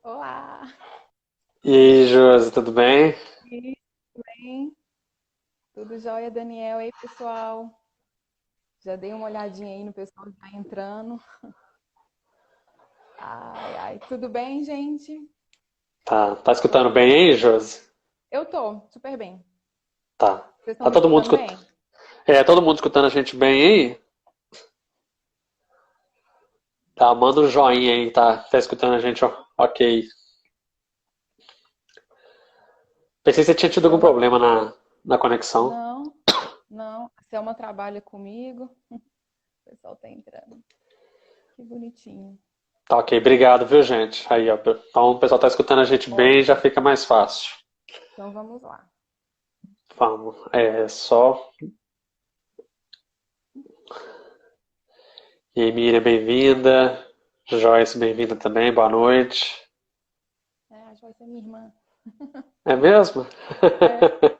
Olá! E aí, Josi, tudo bem? E tudo bem? Tudo jóia, Daniel? Ei, pessoal? Já dei uma olhadinha aí no pessoal que tá entrando. Ai, ai, tudo bem, gente? Tá escutando bem aí, Josi? Eu tô super bem. Tá. Vocês estão Tá me todo mundo escutando escutando? bem? Todo mundo escutando a gente bem aí? Tá, manda um joinha aí, tá escutando a gente, ó. Ok. Pensei que você tinha tido algum Selma? problema na conexão. Não, não. A Selma trabalha comigo. O pessoal tá entrando. Que bonitinho. Tá, ok, obrigado, viu, gente? Aí, ó. Então o pessoal tá escutando a gente bem, já Ótimo. fica mais fácil. Então vamos lá. Vamos. Só. E aí, Miriam, bem-vinda. Joyce, bem-vinda também, boa noite. É, a Joyce é minha irmã. É mesmo? É,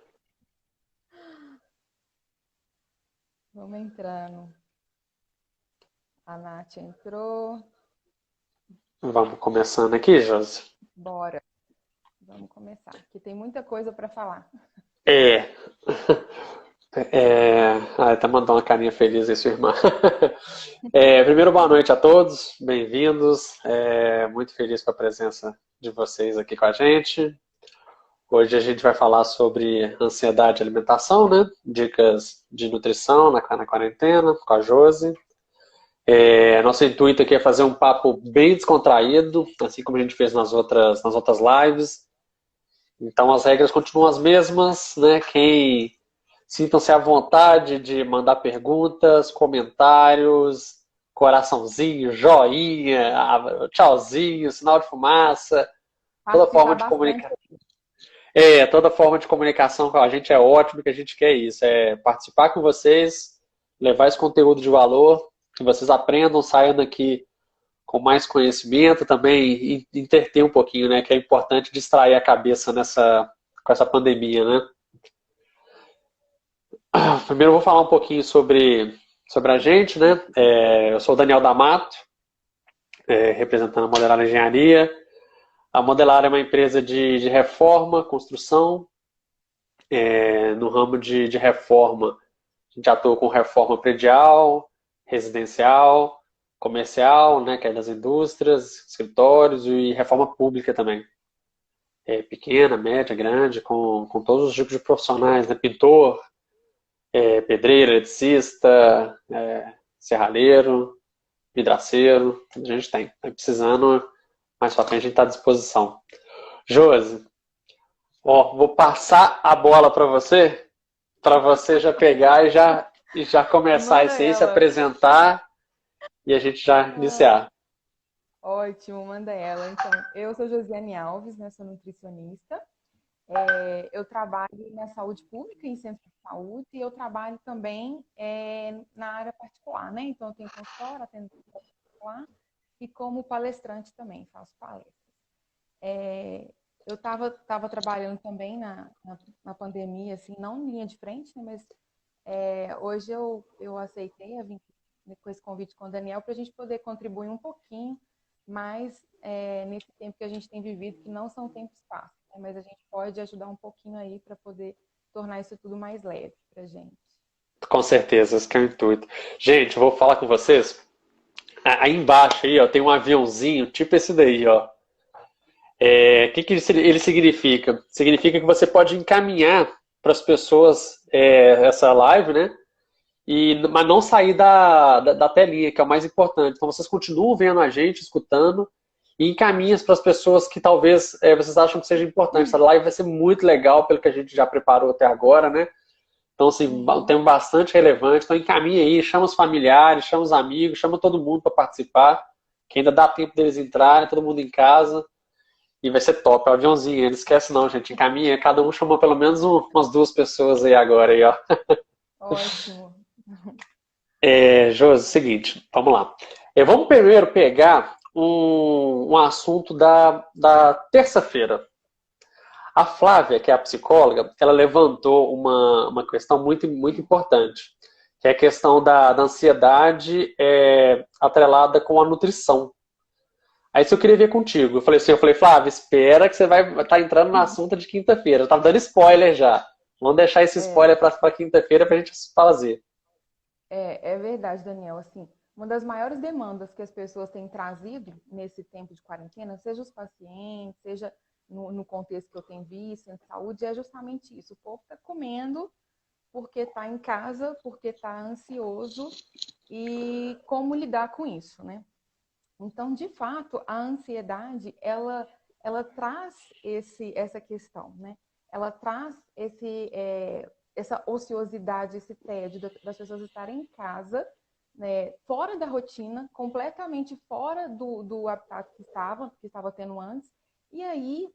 vamos entrando. A Nath entrou. Vamos começando aqui, Josi. Bora. Vamos começar, que tem muita coisa para falar. É. Tá mandando uma carinha feliz aí, sua irmã. Primeiro, boa noite a todos, bem-vindos. Muito feliz com a presença de vocês aqui com a gente. Hoje a gente vai falar sobre ansiedade e alimentação, né? Dicas de nutrição na quarentena, com a Josi. Nosso intuito aqui é fazer um papo bem descontraído, assim como a gente fez nas outras lives. Então as regras continuam as mesmas, né? Sintam-se à vontade de mandar perguntas, comentários, coraçãozinho, joinha, tchauzinho, sinal de fumaça, toda forma Participar de bastante. comunicação. Toda forma de comunicação com a gente é ótimo, que a gente quer isso, é participar com vocês, levar esse conteúdo de valor, que vocês aprendam, saiam daqui com mais conhecimento também, e entreter um pouquinho, né? Que é importante distrair a cabeça com essa pandemia, né? Primeiro eu vou falar um pouquinho sobre a gente, né? Eu sou o Daniel D'Amato, representando a Modelar Engenharia. A Modelar é uma empresa de reforma, construção. No ramo de reforma, a gente atua com reforma predial, residencial, comercial, né, que é das indústrias, escritórios e reforma pública também. Pequena, média, grande, com todos os tipos de profissionais, né? Pintor, pedreiro, eletricista, serralheiro, vidraceiro, tudo a gente tem. Tá precisando, mais pra frente a gente está à disposição. Josi, ó, vou passar a bola para você já pegar e já começar Manda isso aí, se ela. apresentar e a gente já Ah, iniciar. ótimo, manda ela. Então, eu sou Josiane Alves, né? Sou nutricionista. Eu trabalho na saúde pública, em centro de saúde, e eu trabalho também na área particular, né? Então, eu tenho consultório, atendo particular, e como palestrante também, faço palestras. Eu estava trabalhando também na pandemia, assim, não em linha de frente, né? Mas hoje eu aceitei a vir com esse convite com o Daniel para a gente poder contribuir um pouquinho mais nesse tempo que a gente tem vivido, que não são tempos fáceis, né? Mas a gente pode ajudar um pouquinho aí para poder tornar isso tudo mais leve para a gente. Com certeza, esse que é o intuito. Gente, eu vou falar com vocês. Aí embaixo aí, ó, tem um aviãozinho, tipo esse daí, ó. O que ele significa? Significa que você pode encaminhar para as pessoas essa live, né? Mas não sair da telinha, que é o mais importante. Então vocês continuam vendo a gente, escutando, e encaminhem para as pessoas que talvez vocês acham que seja importante. Essa live vai ser muito legal pelo que a gente já preparou até agora, né? Então, assim, um Uhum. tema bastante relevante. Então, encaminha aí, chama os familiares, chama os amigos, chama todo mundo para participar, que ainda dá tempo deles entrarem, todo mundo em casa. E vai ser top, é o aviãozinho. Não esquece não, gente. Encaminha, cada um chamou pelo menos umas duas pessoas aí agora, aí, ó. Ótimo. Josi, seguinte, vamos lá. Vamos primeiro pegar um assunto da terça-feira. A Flávia, que é a psicóloga, ela levantou uma questão muito, muito importante, que é a questão da ansiedade atrelada com a nutrição. Aí isso eu queria ver contigo. Eu falei, Flávio, espera que você vai estar entrando no assunto de quinta-feira. Eu tava dando spoiler já. Vamos deixar esse É, spoiler para quinta-feira pra gente fazer. é verdade, Daniel. Assim, uma das maiores demandas que as pessoas têm trazido nesse tempo de quarentena, seja os pacientes, seja no contexto que eu tenho visto, em saúde, é justamente isso. O povo está comendo porque está em casa, porque está ansioso e como lidar com isso, né? Então, de fato, a ansiedade, ela traz essa questão, né? Ela traz essa ociosidade, esse tédio das pessoas estarem em casa, né, fora da rotina, completamente fora do habitat que estava tendo antes. E aí,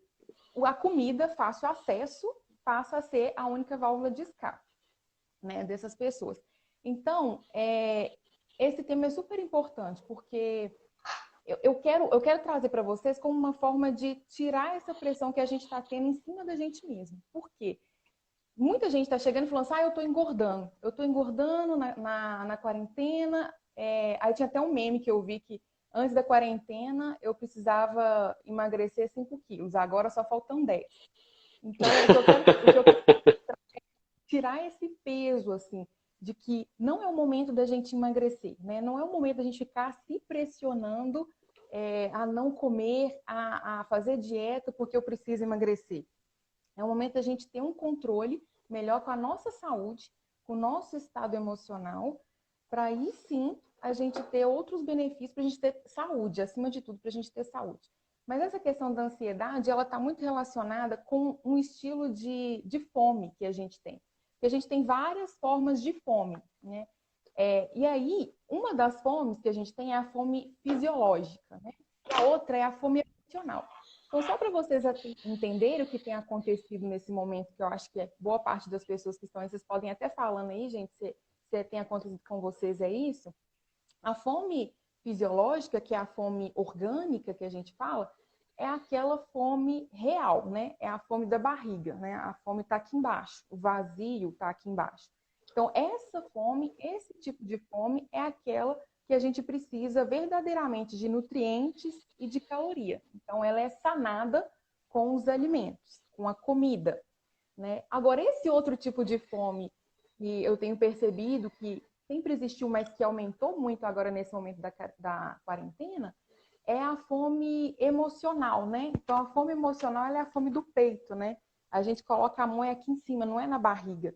a comida, fácil acesso, passa a ser a única válvula de escape, né, dessas pessoas. Então, esse tema é super importante, porque eu quero trazer para vocês como uma forma de tirar essa pressão que a gente está tendo em cima da gente mesmo. Por quê? Muita gente está chegando e falando assim, eu estou engordando na quarentena. Aí tinha até um meme que eu vi que antes da quarentena eu precisava emagrecer 5 quilos, agora só faltam 10. Então, o que eu quero tirar esse peso, assim, de que não é o momento da gente emagrecer, né? Não é o momento da gente ficar se pressionando a não comer, a fazer dieta porque eu preciso emagrecer. É o momento da gente ter um controle melhor com a nossa saúde, com o nosso estado emocional, para aí sim a gente ter outros benefícios, para a gente ter saúde, acima de tudo, para a gente ter saúde. Mas essa questão da ansiedade, ela está muito relacionada com um estilo de fome que a gente tem. Porque a gente tem várias formas de fome, né? E aí, uma das fomes que a gente tem é a fome fisiológica, né? E a outra é a fome emocional. Então, só para vocês entenderem o que tem acontecido nesse momento, que eu acho que boa parte das pessoas que estão aí, vocês podem até falando aí, gente, se tem acontecido com vocês, é isso. A fome fisiológica, que é a fome orgânica que a gente fala, é aquela fome real, né? É a fome da barriga, né? A fome está aqui embaixo, o vazio está aqui embaixo. Então, essa fome, esse tipo de fome é aquela que a gente precisa verdadeiramente de nutrientes e de caloria. Então, ela é sanada com os alimentos, com a comida, né? Agora, esse outro tipo de fome que eu tenho percebido que sempre existiu, mas que aumentou muito agora nesse momento da quarentena, é a fome emocional, né? Então, a fome emocional ela é a fome do peito, né? A gente coloca a mão aqui em cima, não é na barriga.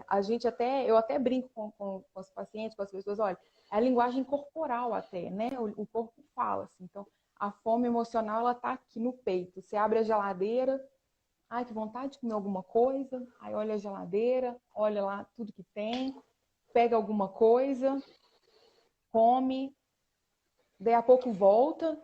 A gente eu até brinco com os pacientes, com as pessoas, olha, é a linguagem corporal até, né? O corpo fala assim. Então, a fome emocional, ela tá aqui no peito. Você abre a geladeira, ai, que vontade de comer alguma coisa, aí olha a geladeira, olha lá tudo que tem, pega alguma coisa, come, daí a pouco volta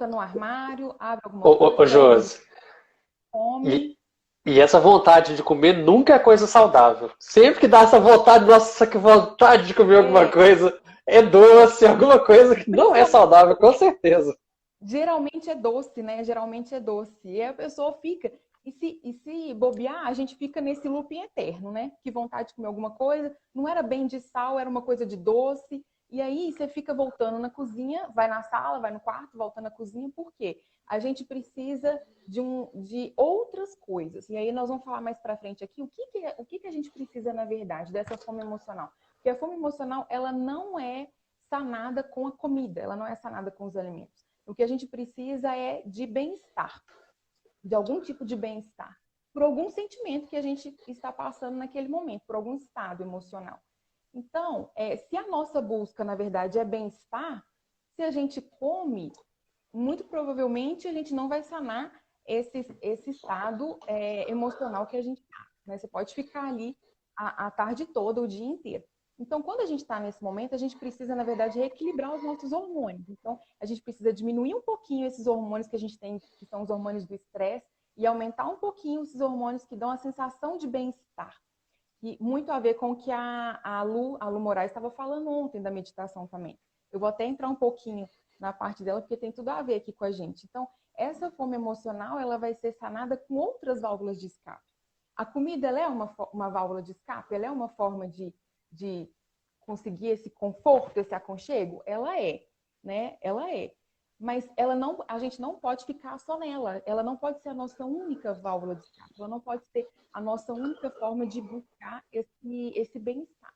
no armário, abre alguma coisa, pega de Josi, e, come. e essa vontade de comer nunca é coisa saudável. Sempre que dá essa vontade, nossa, que vontade de comer alguma É, coisa, é é, doce, alguma coisa que não é principalmente, saudável, com certeza. geralmente é doce, né? Geralmente é doce. E a pessoa fica. E se bobear, a gente fica nesse looping eterno, né? Que vontade de comer alguma coisa, não era bem de sal, era uma coisa de doce. E aí você fica voltando na cozinha, vai na sala, vai no quarto, volta na cozinha, por quê? A gente precisa de outras coisas. E aí nós vamos falar mais pra frente aqui o que a gente precisa, na verdade, dessa fome emocional. Porque a fome emocional, ela não é sanada com a comida, ela não é sanada com os alimentos. O que a gente precisa é de bem-estar, de algum tipo de bem-estar, por algum sentimento que a gente está passando naquele momento, por algum estado emocional. Então, se a nossa busca, na verdade, é bem-estar, se a gente come, muito provavelmente a gente não vai sanar esse estado emocional que a gente está. Né? Você pode ficar ali a tarde toda, o dia inteiro. Então, quando a gente está nesse momento, a gente precisa, na verdade, reequilibrar os nossos hormônios. Então, a gente precisa diminuir um pouquinho esses hormônios que a gente tem, que são os hormônios do estresse, e aumentar um pouquinho esses hormônios que dão a sensação de bem-estar. E muito a ver com o que a Lu Moraes estava falando ontem da meditação também. Eu vou até entrar um pouquinho na parte dela, porque tem tudo a ver aqui com a gente. Então, essa fome emocional, ela vai ser sanada com outras válvulas de escape. A comida, ela é uma válvula de escape? Ela é uma forma de conseguir esse conforto, esse aconchego? Ela é, né? Ela é. mas a gente não pode ficar só nela. Ela não pode ser a nossa única válvula de escape. Ela não pode ser a nossa única forma de buscar esse bem-estar.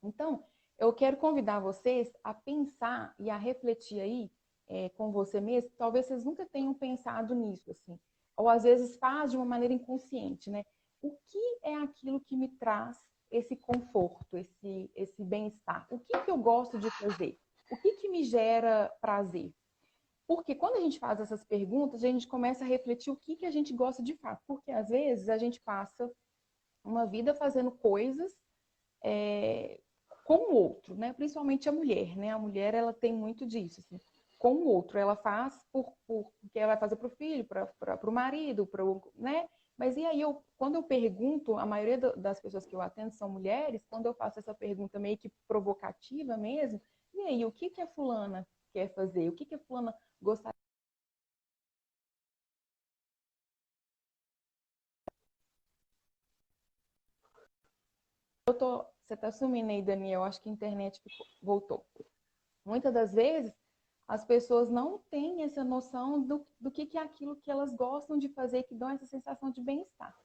Então, eu quero convidar vocês a pensar e a refletir aí com você mesmo. Talvez vocês nunca tenham pensado nisso, assim. Ou às vezes faz de uma maneira inconsciente, né? O que é aquilo que me traz esse conforto, esse bem-estar? O que que eu gosto de fazer? O que que me gera prazer? Porque quando a gente faz essas perguntas, a gente começa a refletir o que que a gente gosta de fato. Porque às vezes a gente passa uma vida fazendo coisas é, com o outro, né? Principalmente a mulher, né? A mulher, ela tem muito disso, assim. Com o outro, ela faz porque ela vai fazer para o filho, para o marido, né? Mas e aí, quando eu pergunto, a maioria das pessoas que eu atendo são mulheres, quando eu faço essa pergunta meio que provocativa mesmo, e aí, o que que a fulana quer fazer? O que que a fulana gostaria? Você está sumindo aí, Daniel, acho que a internet voltou. Muitas das vezes, as pessoas não têm essa noção do que é aquilo que elas gostam de fazer, que dão essa sensação de bem-estar.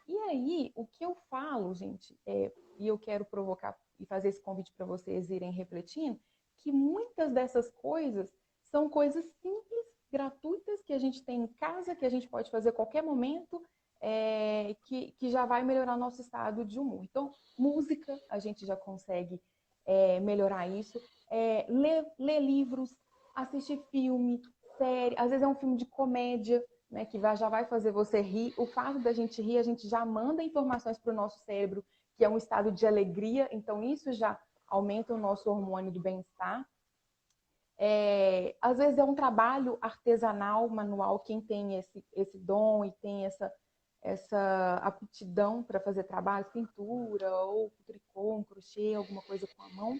E aí, o que eu falo, gente, e eu quero provocar e fazer esse convite para vocês irem refletindo, que muitas dessas coisas são coisas simples, gratuitas, que a gente tem em casa, que a gente pode fazer a qualquer momento, que já vai melhorar nosso estado de humor. Então, música, a gente já consegue melhorar isso. Ler livros, assistir filme, série, às vezes é um filme de comédia, né, que já vai fazer você rir. O fato da gente rir, a gente já manda informações para o nosso cérebro, que é um estado de alegria, então isso já aumenta o nosso hormônio do bem-estar. Às vezes é um trabalho artesanal, manual, quem tem esse dom e tem essa aptidão para fazer trabalhos, pintura, ou tricô, um crochê, alguma coisa com a mão.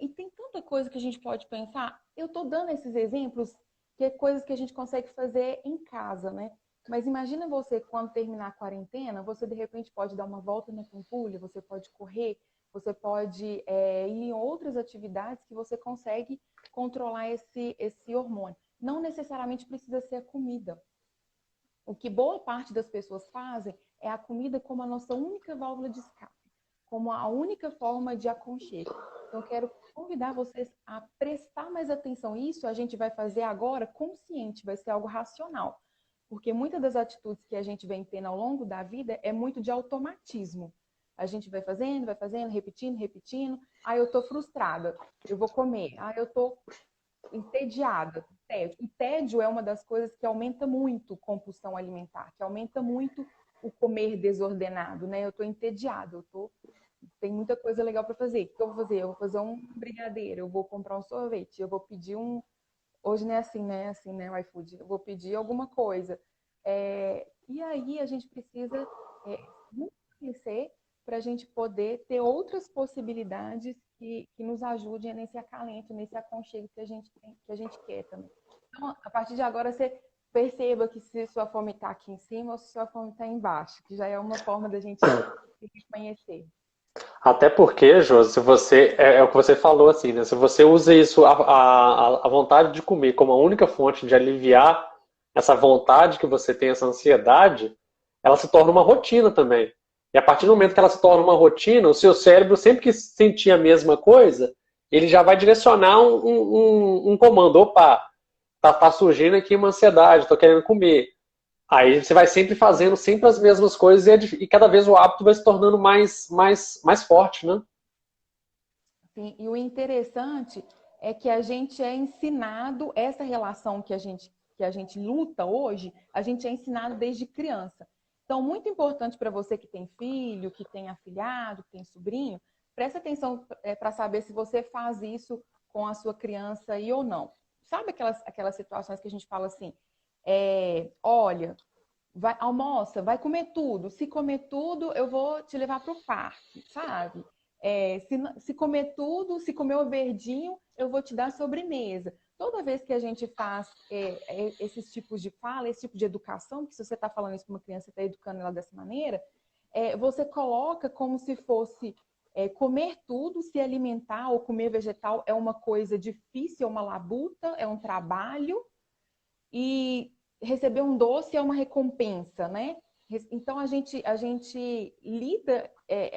E tem tanta coisa que a gente pode pensar. Eu estou dando esses exemplos, que é coisas que a gente consegue fazer em casa, né? Mas imagina você, quando terminar a quarentena, você de repente pode dar uma volta na Pampulha, você pode correr, você pode ir em outras atividades que você consegue controlar esse hormônio. Não necessariamente precisa ser a comida. O que boa parte das pessoas fazem é a comida como a nossa única válvula de escape, como a única forma de aconchego. Então, eu quero convidar vocês a prestar mais atenção. Isso a gente vai fazer agora consciente, vai ser algo racional. Porque muitas das atitudes que a gente vem tendo ao longo da vida é muito de automatismo. A gente vai fazendo, repetindo, repetindo. Ah, eu estou frustrada, eu vou comer. Ah, eu estou entediada, tédio. E tédio é uma das coisas que aumenta muito compulsão alimentar, que aumenta muito o comer desordenado, né? Eu estou entediada, tem muita coisa legal para fazer. O que eu vou fazer? Eu vou fazer um brigadeiro, eu vou comprar um sorvete, eu vou pedir um. Hoje não é assim, né? Assim, né? O iFood. Eu vou pedir alguma coisa. E aí a gente precisa conhecer para a gente poder ter outras possibilidades que nos ajudem nesse acalento, nesse aconchego que a gente tem, que a gente quer também. Então, a partir de agora, você perceba que se sua fome está aqui em cima ou se sua fome está embaixo, que já é uma forma da gente se reconhecer. Até porque, Jô, se você, é o que você falou, assim, né? Se você usa isso, a vontade de comer como a única fonte de aliviar essa vontade que você tem, essa ansiedade, ela se torna uma rotina também. E a partir do momento que ela se torna uma rotina, o seu cérebro, sempre que sentir a mesma coisa, ele já vai direcionar um comando. Opa, tá surgindo aqui uma ansiedade, tô querendo comer. Aí você vai sempre fazendo sempre as mesmas coisas e cada vez o hábito vai se tornando mais forte, né? Sim, e o interessante é que a gente é ensinado essa relação que a gente luta hoje, a gente é ensinado desde criança. Então, muito importante para você que tem filho, que tem afilhado, que tem sobrinho, presta atenção para saber se você faz isso com a sua criança e ou não. Sabe aquelas situações que a gente fala assim, olha, almoça, vai comer tudo. Se comer tudo, eu vou te levar para o parque, sabe? Se comer tudo, se comer o verdinho, eu vou te dar sobremesa. Toda vez que a gente faz esses tipos de fala, esse tipo de educação, que se você está falando isso para uma criança, você está educando ela dessa maneira, você coloca como se fosse Comer tudo, se alimentar ou comer vegetal é uma coisa difícil, é uma labuta, é um trabalho. E receber um doce é uma recompensa, né? Então a gente lida,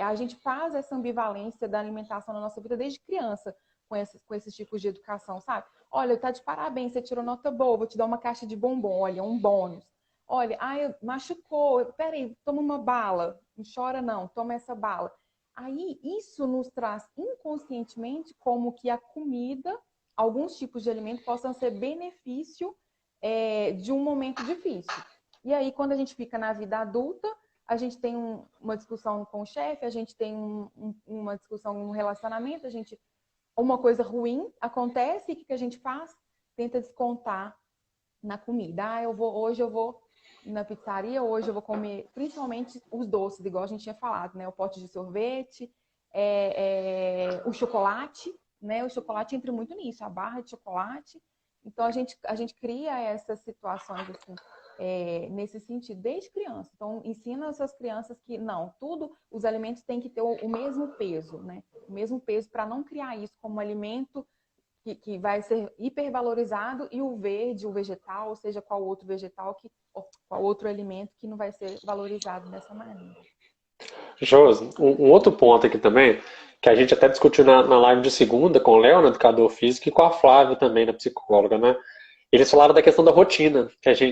a gente faz essa ambivalência da alimentação na nossa vida desde criança com esses tipos de educação, sabe? Olha, tá de parabéns, você tirou nota boa, vou te dar uma caixa de bombom, olha, um bônus. Olha, ai, machucou, peraí, toma uma bala, não chora não, toma essa bala. Aí isso nos traz inconscientemente como que a comida, alguns tipos de alimento possam ser benefício de um momento difícil. E aí, quando a gente fica na vida adulta, a gente tem uma discussão com o chefe, a gente tem uma discussão no relacionamento, uma coisa ruim acontece, e o que a gente faz? Tenta descontar na comida. Hoje eu vou na pizzaria, hoje eu vou comer principalmente os doces, igual a gente tinha falado, né? O pote de sorvete, o chocolate, né? O chocolate entra muito nisso, a barra de chocolate. Então a gente cria essas situações assim, nesse sentido, desde criança. Então, ensina essas crianças que não, os alimentos têm que ter o mesmo peso, né? O mesmo peso para não criar isso como alimento que vai ser hipervalorizado e o verde, o vegetal, ou seja, qual outro vegetal, qual outro alimento que não vai ser valorizado dessa maneira. Josi, um outro ponto aqui também, que a gente até discutiu na live de segunda com o Léo, né, educador físico, e com a Flávia também, na psicóloga, né? Eles falaram da questão da rotina,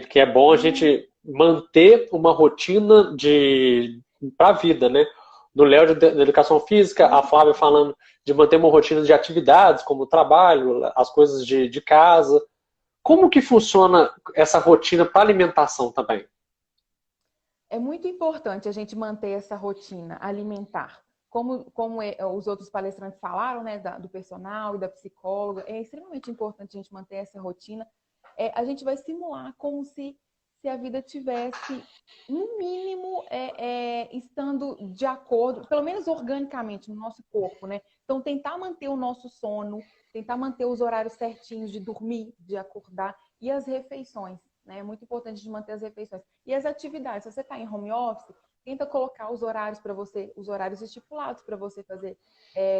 que é bom a gente manter uma rotina para a vida, né? Do Léo da educação física, a Flávia falando de manter uma rotina de atividades, como o trabalho, as coisas de casa. Como que funciona essa rotina para alimentação também? É muito importante a gente manter essa rotina alimentar. Como os outros palestrantes falaram, né, do personal e da psicóloga, é extremamente importante a gente manter essa rotina. A gente vai simular como se a vida tivesse, no mínimo, estando de acordo, pelo menos organicamente, no nosso corpo, né? Então, tentar manter o nosso sono, tentar manter os horários certinhos de dormir, de acordar e as refeições, né? É muito importante de manter as refeições. E as atividades, se você está em home office, tenta colocar os horários para você, os horários estipulados para você fazer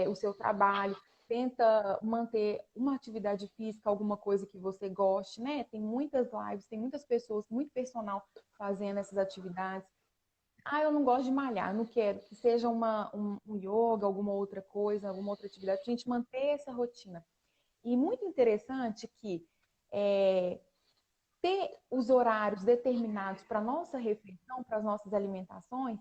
o seu trabalho. Tenta manter uma atividade física, alguma coisa que você goste, né? Tem muitas lives, tem muitas pessoas, muito personal fazendo essas atividades. Eu não gosto de malhar, não quero que seja um yoga, alguma outra coisa, alguma outra atividade, para a gente manter essa rotina. E muito interessante que ter os horários determinados para a nossa refeição, para as nossas alimentações,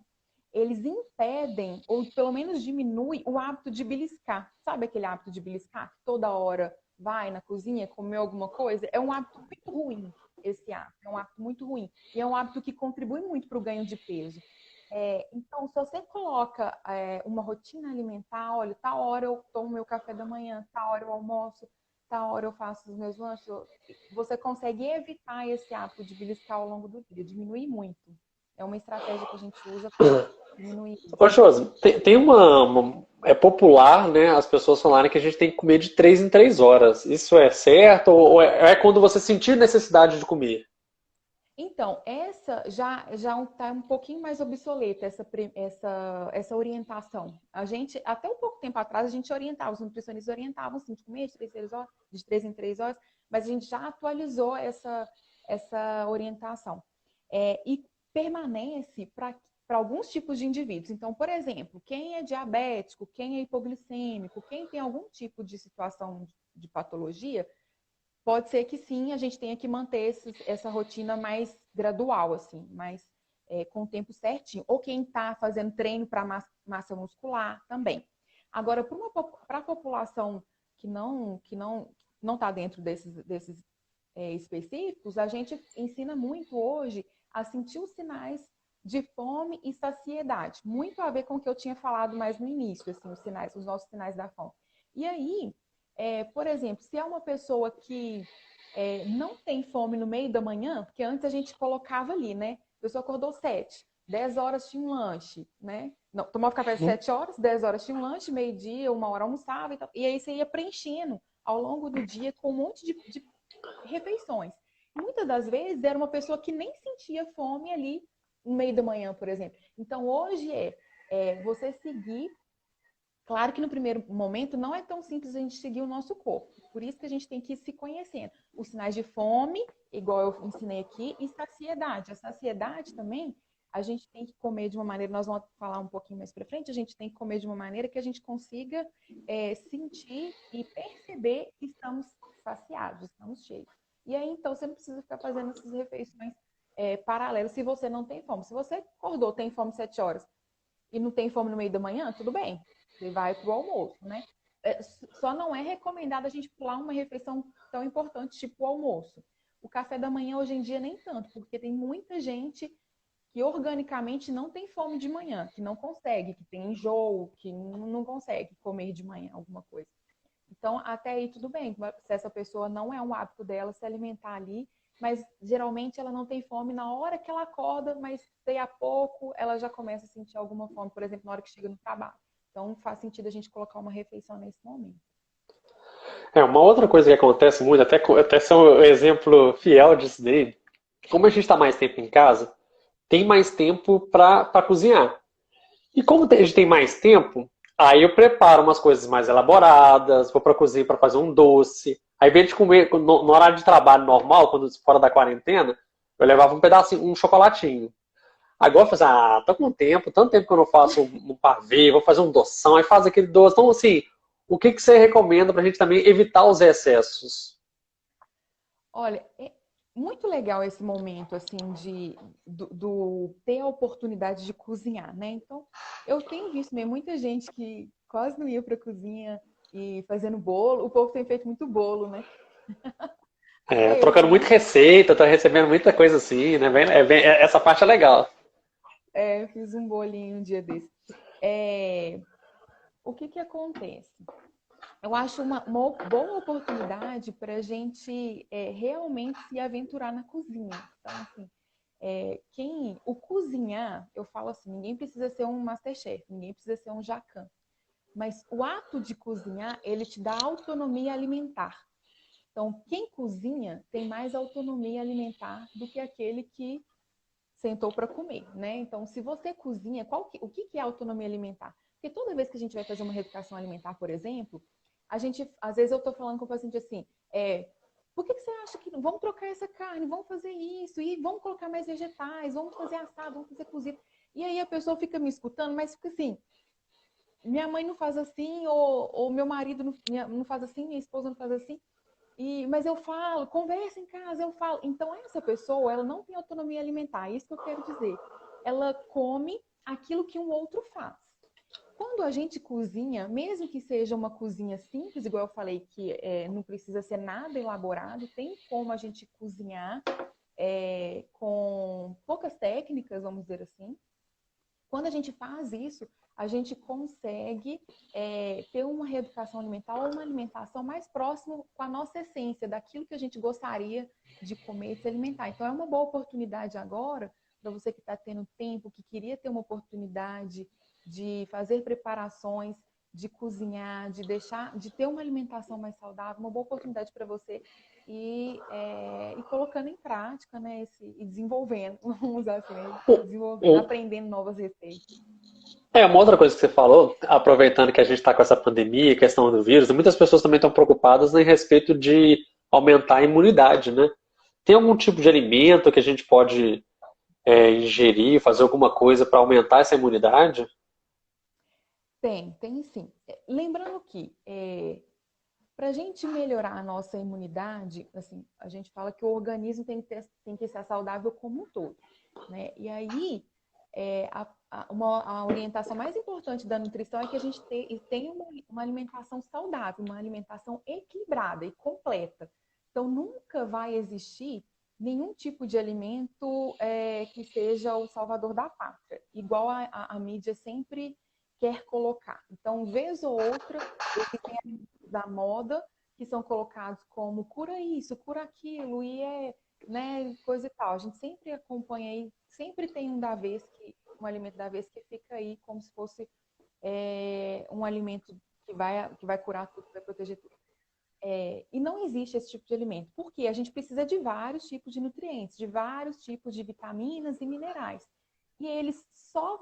eles impedem, ou pelo menos diminuem, o hábito de beliscar. Sabe aquele hábito de beliscar? Toda hora vai na cozinha comer alguma coisa? É um hábito muito ruim, esse hábito. É um hábito muito ruim. E é um hábito que contribui muito para o ganho de peso. Então, se você coloca uma rotina alimentar, olha, tá hora eu tomo meu café da manhã, tá hora eu almoço, tá hora eu faço os meus lanches, você consegue evitar esse hábito de beliscar ao longo do dia, diminuir muito. É uma estratégia que a gente usa para diminuir isso. Ô, Josi, tem é popular, né, as pessoas falarem que a gente tem que comer de 3 em 3 horas. Isso é certo? Ou é quando você sentir necessidade de comer? Então, essa já está um pouquinho mais obsoleta, essa orientação. A gente, até um pouco tempo atrás, a gente orientava, os nutricionistas orientavam assim, de comer de 3 em 3 horas, mas a gente já atualizou essa orientação. E permanece para alguns tipos de indivíduos. Então, por exemplo, quem é diabético, quem é hipoglicêmico, quem tem algum tipo de situação de patologia, pode ser que sim, a gente tenha que manter essa rotina mais gradual, assim, mais com o tempo certinho. Ou quem está fazendo treino para massa muscular também. Agora, para a população que não está dentro desses específicos, a gente ensina muito hoje a sentir os sinais de fome e saciedade. Muito a ver com o que eu tinha falado mais no início, assim, os nossos sinais da fome. E aí, por exemplo, se é uma pessoa que não tem fome no meio da manhã, porque antes a gente colocava ali, né? A pessoa acordou 7, 10 horas tinha um lanche, né? Não, tomava café às 7 horas, 10 horas tinha um lanche, meio-dia, 1 hora almoçava e tal. E aí você ia preenchendo ao longo do dia com um monte de refeições. Muitas das vezes era uma pessoa que nem sentia fome ali no meio da manhã, por exemplo. Então, hoje você seguir Claro que no primeiro momento não é tão simples a gente seguir o nosso corpo. Por isso que a gente tem que ir se conhecendo. Os sinais de fome, igual eu ensinei aqui, e saciedade. A saciedade também, a gente tem que comer de uma maneira, nós vamos falar um pouquinho mais para frente, a gente tem que comer de uma maneira que a gente consiga sentir e perceber que estamos saciados, estamos cheios. E aí, então, você não precisa ficar fazendo essas refeições paralelas se você não tem fome. Se você acordou, tem fome 7 horas e não tem fome no meio da manhã, tudo bem. Você vai para o almoço, né? Só não é recomendado a gente pular uma refeição tão importante, tipo o almoço. O café da manhã, hoje em dia, nem tanto, porque tem muita gente que organicamente não tem fome de manhã, que não consegue, que tem enjoo, que não consegue comer de manhã alguma coisa. Então, até aí tudo bem, se essa pessoa não é um hábito dela se alimentar ali, mas geralmente ela não tem fome na hora que ela acorda, mas daí a pouco ela já começa a sentir alguma fome, por exemplo, na hora que chega no trabalho. Então, faz sentido a gente colocar uma refeição nesse momento. Uma outra coisa que acontece muito, até sou um exemplo fiel disso daí, como a gente está mais tempo em casa, tem mais tempo para cozinhar. E como a gente tem mais tempo, aí eu preparo umas coisas mais elaboradas, vou para a cozinha para fazer um doce. Aí, ao invés de comer no horário de trabalho normal, quando fora da quarentena, eu levava um pedacinho, um chocolatinho. Agora eu faço, tô com tempo, tanto tempo que eu não faço um pavê, vou fazer um doção, aí faz aquele doce. Então, assim, o que você recomenda para a gente também evitar os excessos? Olha, é muito legal esse momento, assim, do ter a oportunidade de cozinhar, né? Então, eu tenho visto mesmo muita gente que quase não ia para a cozinha e fazendo bolo. O povo tem feito muito bolo, né? Até eu Trocando muita fiz. receita, tô recebendo muita coisa assim, né? Essa parte é legal. Eu fiz um bolinho um dia desse. É, o que que acontece? Eu acho uma boa oportunidade para a gente realmente se aventurar na cozinha. Então, assim, o cozinhar, eu falo assim, ninguém precisa ser um MasterChef, ninguém precisa ser um Jacan. Mas o ato de cozinhar, ele te dá autonomia alimentar. Então, quem cozinha tem mais autonomia alimentar do que aquele que sentou para comer, né? Então, se você cozinha, o que é autonomia alimentar? Porque toda vez que a gente vai fazer uma reeducação alimentar, por exemplo, às vezes eu estou falando com o paciente assim, por que você acha que vamos trocar essa carne, vamos fazer isso, e vamos colocar mais vegetais, vamos fazer assado, vamos fazer cozido. E aí a pessoa fica me escutando, mas fica assim, minha mãe não faz assim, ou meu marido não faz assim, minha esposa não faz assim. Mas eu falo, conversa em casa, eu falo. Então, essa pessoa, ela não tem autonomia alimentar, é isso que eu quero dizer. Ela come aquilo que um outro faz. Quando a gente cozinha, mesmo que seja uma cozinha simples, igual eu falei, que não precisa ser nada elaborado, tem como a gente cozinhar com poucas técnicas, vamos dizer assim. Quando a gente faz isso, a gente consegue ter uma reeducação alimentar ou uma alimentação mais próxima com a nossa essência, daquilo que a gente gostaria de comer e se alimentar. Então, é uma boa oportunidade agora, para você que está tendo tempo, que queria ter uma oportunidade de fazer preparações, de cozinhar, de ter uma alimentação mais saudável, uma boa oportunidade para você e colocando em prática, né, e desenvolvendo, vamos usar assim, né, desenvolvendo, Um- aprendendo novas receitas. uma outra coisa que você falou, aproveitando que a gente está com essa pandemia, questão do vírus, muitas pessoas também estão preocupadas em respeito de aumentar a imunidade, né? Tem algum tipo de alimento que a gente pode ingerir, fazer alguma coisa para aumentar essa imunidade? Tem sim. Lembrando que para a gente melhorar a nossa imunidade, assim, a gente fala que o organismo tem que ser saudável como um todo, né? E aí, a orientação mais importante da nutrição é que a gente tenha uma alimentação saudável, uma alimentação equilibrada e completa. Então, nunca vai existir nenhum tipo de alimento que seja o salvador da pátria, igual a mídia sempre quer colocar. Então, vez ou outra, existem alimentos da moda que são colocados como cura isso, cura aquilo, né, coisa e tal. A gente sempre acompanha aí, sempre tem um alimento da vez que fica aí como se fosse um alimento que vai curar tudo, que vai proteger tudo. E não existe esse tipo de alimento, porque a gente precisa de vários tipos de nutrientes, de vários tipos de vitaminas e minerais. E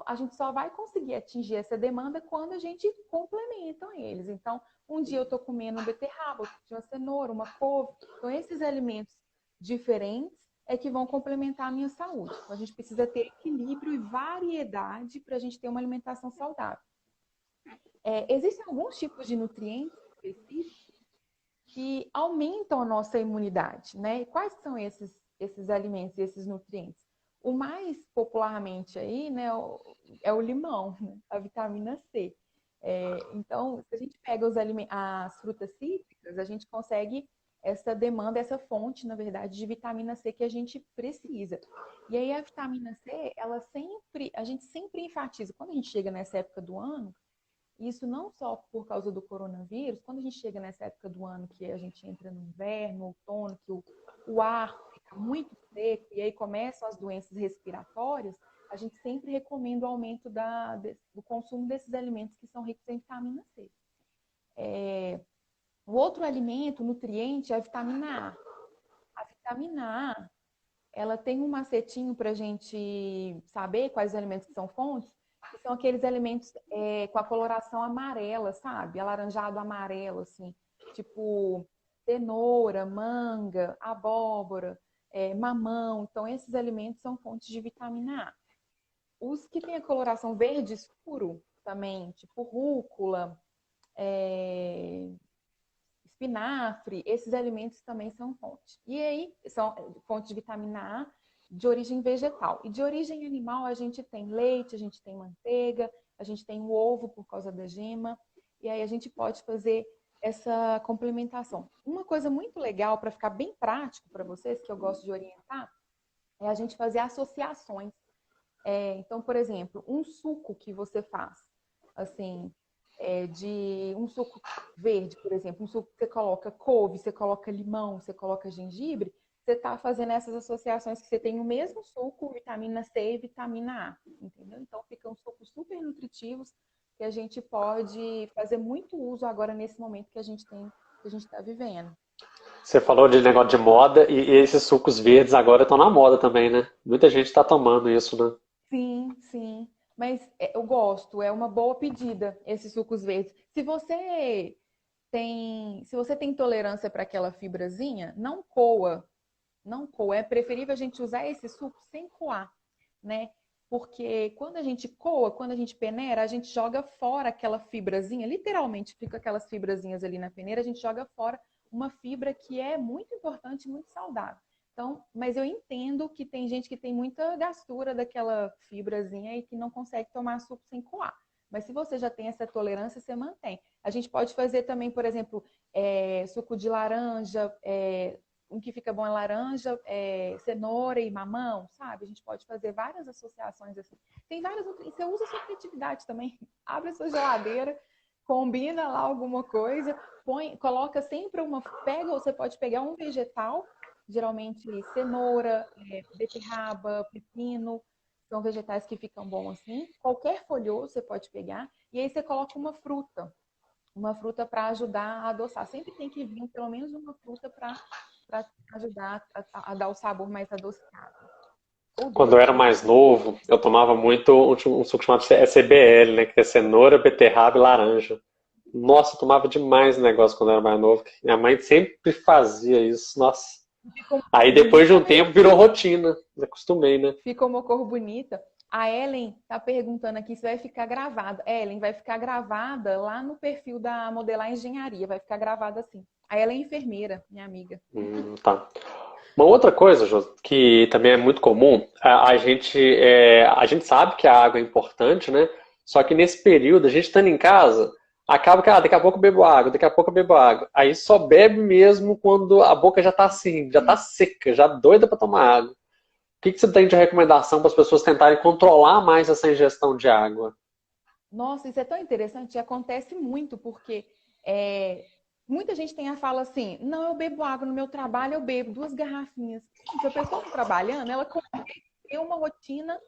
a gente só vai conseguir atingir essa demanda quando a gente complementa eles. Então, um dia eu estou comendo uma beterraba, outro dia uma cenoura, uma couve. Então, esses alimentos diferentes é que vão complementar a minha saúde. Então, a gente precisa ter equilíbrio e variedade para a gente ter uma alimentação saudável. Existem alguns tipos de nutrientes específicos que aumentam a nossa imunidade, né? E quais são esses alimentos, esses nutrientes? O mais popularmente aí, né, é o limão, né? A vitamina C. Então, se a gente pega as frutas cítricas, a gente consegue essa demanda, essa fonte, na verdade, de vitamina C que a gente precisa. E aí a vitamina C, a gente sempre enfatiza, quando a gente chega nessa época do ano, isso não só por causa do coronavírus, quando a gente chega nessa época do ano que a gente entra no inverno, outono, que o ar fica muito seco e aí começam as doenças respiratórias, a gente sempre recomenda o aumento do consumo desses alimentos que são ricos em vitamina C. O outro alimento, nutriente, é a vitamina A. A vitamina A, ela tem um macetinho para a gente saber quais alimentos que são fontes, que são aqueles alimentos com a coloração amarela, sabe? Alaranjado amarelo, assim. Tipo cenoura, manga, abóbora, mamão. Então, esses alimentos são fontes de vitamina A. Os que têm a coloração verde escuro também, tipo rúcula, espinafre, esses alimentos também são fontes. E aí, são fontes de vitamina A de origem vegetal. E de origem animal, a gente tem leite, a gente tem manteiga, a gente tem o ovo por causa da gema. E aí a gente pode fazer essa complementação. Uma coisa muito legal para ficar bem prático para vocês, que eu gosto de orientar, é a gente fazer associações. Então, por exemplo, um suco que você faz, assim, de um suco verde, por exemplo, um suco que você coloca couve, você coloca limão, você coloca gengibre, você está fazendo essas associações que você tem o mesmo suco, vitamina C e vitamina A, entendeu? Então, ficam sucos super nutritivos que a gente pode fazer muito uso agora nesse momento que a gente está vivendo. Você falou de negócio de moda e esses sucos verdes agora estão na moda também, né? Muita gente está tomando isso, né? Sim, sim. Mas eu gosto, é uma boa pedida esses sucos verdes. Se você tem intolerância para aquela fibrazinha, não coa, não coa. É preferível a gente usar esse suco sem coar, né? Porque quando a gente coa, quando a gente peneira, a gente joga fora aquela fibrazinha, literalmente fica aquelas fibrazinhas ali na peneira, a gente joga fora uma fibra que é muito importante, muito saudável. Então, mas eu entendo que tem gente que tem muita gastura daquela fibrazinha e que não consegue tomar suco sem coar. Mas se você já tem essa tolerância, você mantém. A gente pode fazer também, por exemplo, suco de laranja, um que fica bom é laranja, cenoura e mamão, sabe? A gente pode fazer várias associações assim. Tem várias outras. E você usa a sua criatividade também. Abre a sua geladeira, combina lá alguma coisa, coloca sempre você pode pegar um vegetal, geralmente cenoura, beterraba, pepino, são vegetais que ficam bons assim. Qualquer folhoso você pode pegar, e aí você coloca uma fruta para ajudar a adoçar. Sempre tem que vir pelo menos uma fruta para ajudar a dar o sabor mais adocicado. Ou Quando eu doce, era né? mais novo, eu tomava muito um suco chamado CBL, né? Que é cenoura, beterraba e laranja. Nossa, eu tomava demais o negócio quando eu era mais novo. Minha mãe sempre fazia isso, nossa. Ficou uma Aí cor depois de bonita um mesmo. tempo virou rotina. Acostumei, né? Ficou uma cor bonita. A Ellen tá perguntando aqui se vai ficar gravada. Ellen, vai ficar gravada lá no perfil da Modelar Engenharia. Vai ficar gravada assim. A Ellen é enfermeira, minha amiga. Tá. Uma outra coisa, Jô, que também é muito comum, a gente sabe que a água é importante, né? Só que nesse período, a gente estando em casa, acaba que daqui a pouco eu bebo água, daqui a pouco eu bebo água. Aí só bebe mesmo quando a boca já tá assim, já tá seca, já doida para tomar água. O que você tem de recomendação para as pessoas tentarem controlar mais essa ingestão de água? Nossa, isso é tão interessante. Acontece muito, porque muita gente tem a fala assim: não, eu bebo água no meu trabalho, eu bebo 2 garrafinhas. Se a pessoa está trabalhando, ela consegue ter uma rotina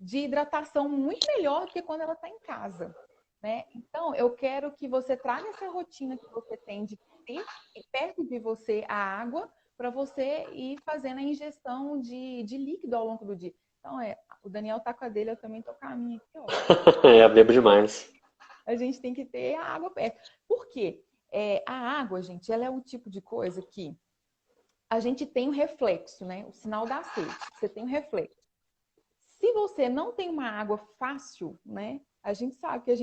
de hidratação muito melhor do que quando ela está em casa, né? Então, eu quero que você traga essa rotina que você tem de ter perto de você a água, para você ir fazendo a ingestão de líquido ao longo do dia. Então, o Daniel tá com a dele, eu também tô com a minha aqui, ó. É, bebo demais. A gente tem que ter a água perto. Por quê? A água, gente, ela é um tipo de coisa que a gente tem um reflexo, né? O sinal da sede. Você tem um reflexo. Se você não tem uma água fácil, né? A gente sabe que a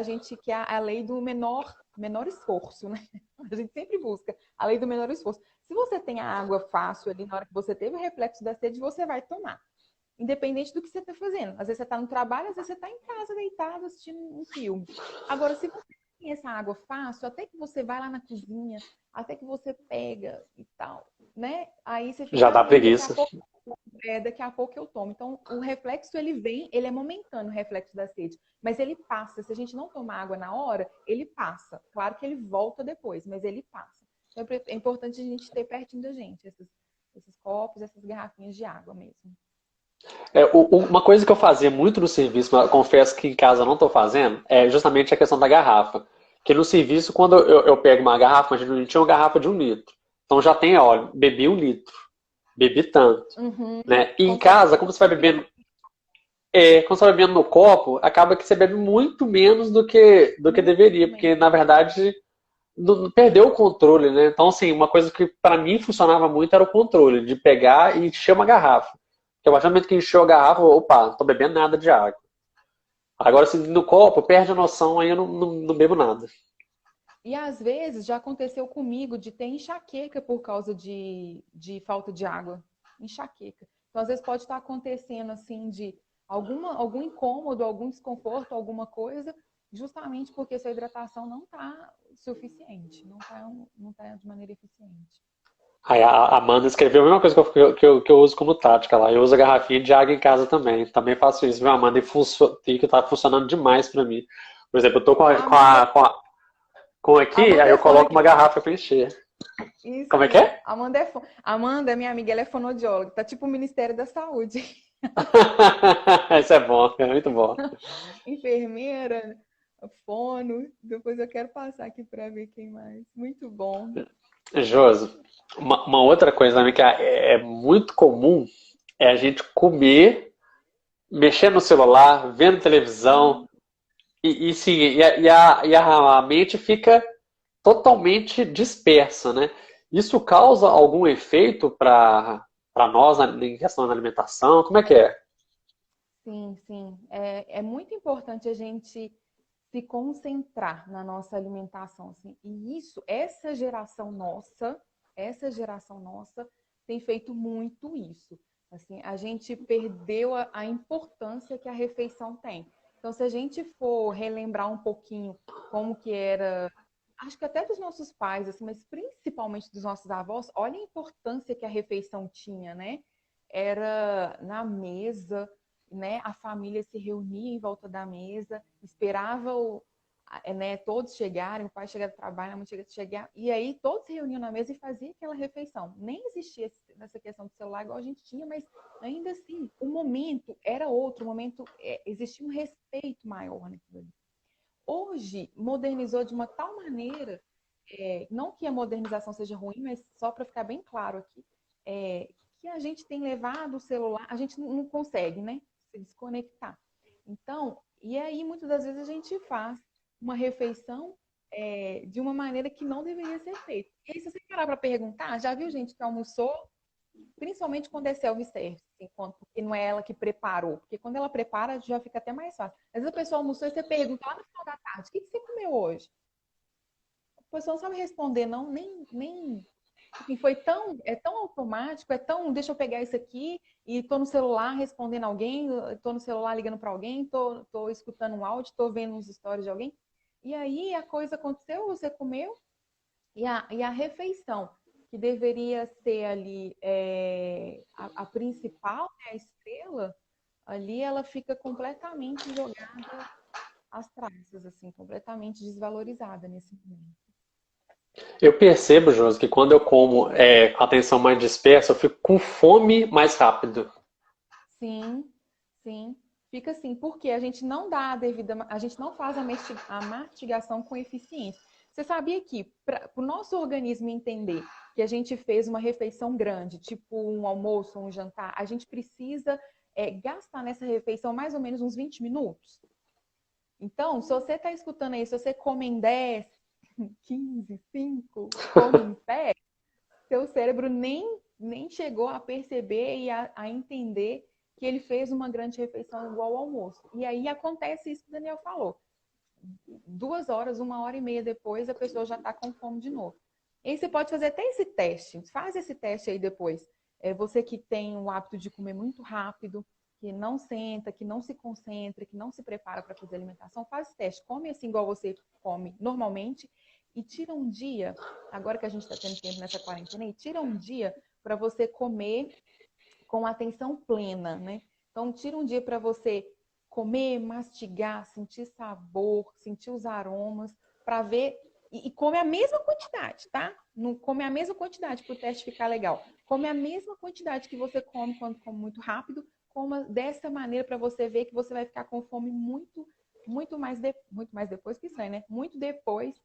gente quer a lei do menor esforço, né? A gente sempre busca a lei do menor esforço. Se você tem a água fácil ali na hora que você teve o reflexo da sede, você vai tomar. Independente do que você está fazendo. Às vezes você está no trabalho, às vezes você está em casa deitado assistindo um filme. Agora, se você tem essa água fácil, até que você vai lá na cozinha, até que você pega e tal, né? Aí você Já fica, dá preguiça. daqui a pouco eu tomo. Então, o reflexo, ele vem, ele é momentâneo, o reflexo da sede. Mas ele passa. Se a gente não tomar água na hora, ele passa. Claro que ele volta depois, mas ele passa. Então, é importante a gente ter pertinho da gente esses copos, essas garrafinhas de água mesmo. Uma coisa que eu fazia muito no serviço, mas eu confesso que em casa eu não estou fazendo, é justamente a questão da garrafa. Que no serviço, quando eu pego uma garrafa, a gente tinha uma garrafa de 1 litro. Então já tem, olha, bebi 1 litro, bebi tanto. Uhum. Né? E em casa, como você vai bebendo. Quando você vai bebendo no copo, acaba que você bebe muito menos do que deveria, porque na verdade perdeu o controle, né? Então, assim, uma coisa que para mim funcionava muito era o controle, de pegar e encher uma garrafa. Porque a partir do momento que encheu a garrafa, opa, não tô bebendo nada de água. Agora, se no copo, perde a noção, aí eu não bebo nada. E às vezes já aconteceu comigo de ter enxaqueca por causa de falta de água. Enxaqueca. Então, às vezes pode estar acontecendo assim de algum incômodo, algum desconforto, alguma coisa, justamente porque sua hidratação não está suficiente, não tá de maneira eficiente. Aí a Amanda escreveu a mesma coisa que eu uso como tática lá. Eu uso a garrafinha de água em casa também. Também faço isso, viu, Amanda? E que tá funcionando demais pra mim. Por exemplo, eu tô com aqui, Amanda aí é eu fono coloco aqui. uma garrafa pra encher. Isso Como é que aí. é? Amanda, minha amiga, ela é fonoaudióloga. Tá tipo o Ministério da Saúde. Isso é bom, é muito bom. Enfermeira, fono. Depois eu quero passar aqui para ver quem mais. Muito bom. Josi, uma outra coisa também que é muito comum é a gente comer, mexer no celular, vendo televisão, e sim, e a mente fica totalmente dispersa, né? Isso causa algum efeito para nós em questão da alimentação? Como é que é? Sim, sim. É muito importante a gente se concentrar na nossa alimentação, assim. E essa geração nossa tem feito muito isso. Assim, a gente perdeu a importância que a refeição tem. Então, se a gente for relembrar um pouquinho como que era, acho que até dos nossos pais, assim, mas principalmente dos nossos avós, olha a importância que a refeição tinha, né? Era na mesa, né? A família se reunia em volta da mesa, esperava né, todos chegarem, o pai chegar do trabalho, a mãe chegar, e aí todos se reuniam na mesa e faziam aquela refeição. Nem existia essa questão do celular igual a gente tinha, mas ainda assim, o momento era outro, o momento existia um respeito maior naquilo ali. Hoje, modernizou de uma tal maneira, não que a modernização seja ruim, mas só para ficar bem claro aqui, que a gente tem levado o celular, a gente não consegue, né, se desconectar. Então, e aí muitas das vezes a gente faz uma refeição de uma maneira que não deveria ser feita. E aí, se você parar para perguntar, já viu gente que almoçou, principalmente quando é self-service, assim, porque não é ela que preparou. Porque quando ela prepara, já fica até mais fácil. Às vezes a pessoa almoçou e você pergunta lá no final da tarde, o que você comeu hoje? A pessoa não sabe responder, não, nem assim, é tão automático, deixa eu pegar isso aqui e tô no celular respondendo alguém, tô no celular ligando para alguém, tô escutando um áudio, tô vendo uns stories de alguém. E aí a coisa aconteceu, você comeu e a refeição, que deveria ser ali a principal, né, a estrela, ali ela fica completamente jogada às traças, assim, completamente desvalorizada nesse momento. Eu percebo, Josi, que quando eu como com a atenção mais dispersa, eu fico com fome mais rápido. Sim, sim. Fica assim, porque a gente não dá a gente não faz a mastigação com eficiência. Você sabia que para o nosso organismo entender que a gente fez uma refeição grande, tipo um almoço, um jantar, a gente precisa gastar nessa refeição mais ou menos uns 20 minutos. Então, se você está escutando aí, se você come em 10, 15, 5, come em pé, seu cérebro nem chegou a perceber e a entender que ele fez uma grande refeição igual ao almoço. E aí acontece isso que o Daniel falou. 2 horas, 1h30 depois, a pessoa já está com fome de novo. E aí você pode fazer até esse teste. Faz esse teste aí depois. Você que tem o hábito de comer muito rápido, que não senta, que não se concentra, que não se prepara para fazer alimentação, faz esse teste. Come assim igual você come normalmente e tira um dia, agora que a gente está tendo tempo nessa quarentena, e tira um dia para você comer com atenção plena, né? Então, tira um dia para você comer, mastigar, sentir sabor, sentir os aromas, para ver. E come a mesma quantidade, tá? Não come a mesma quantidade para o teste ficar legal. Come a mesma quantidade que você come quando come muito rápido, coma dessa maneira para você ver que você vai ficar com fome muito mais depois que sai, né? Muito depois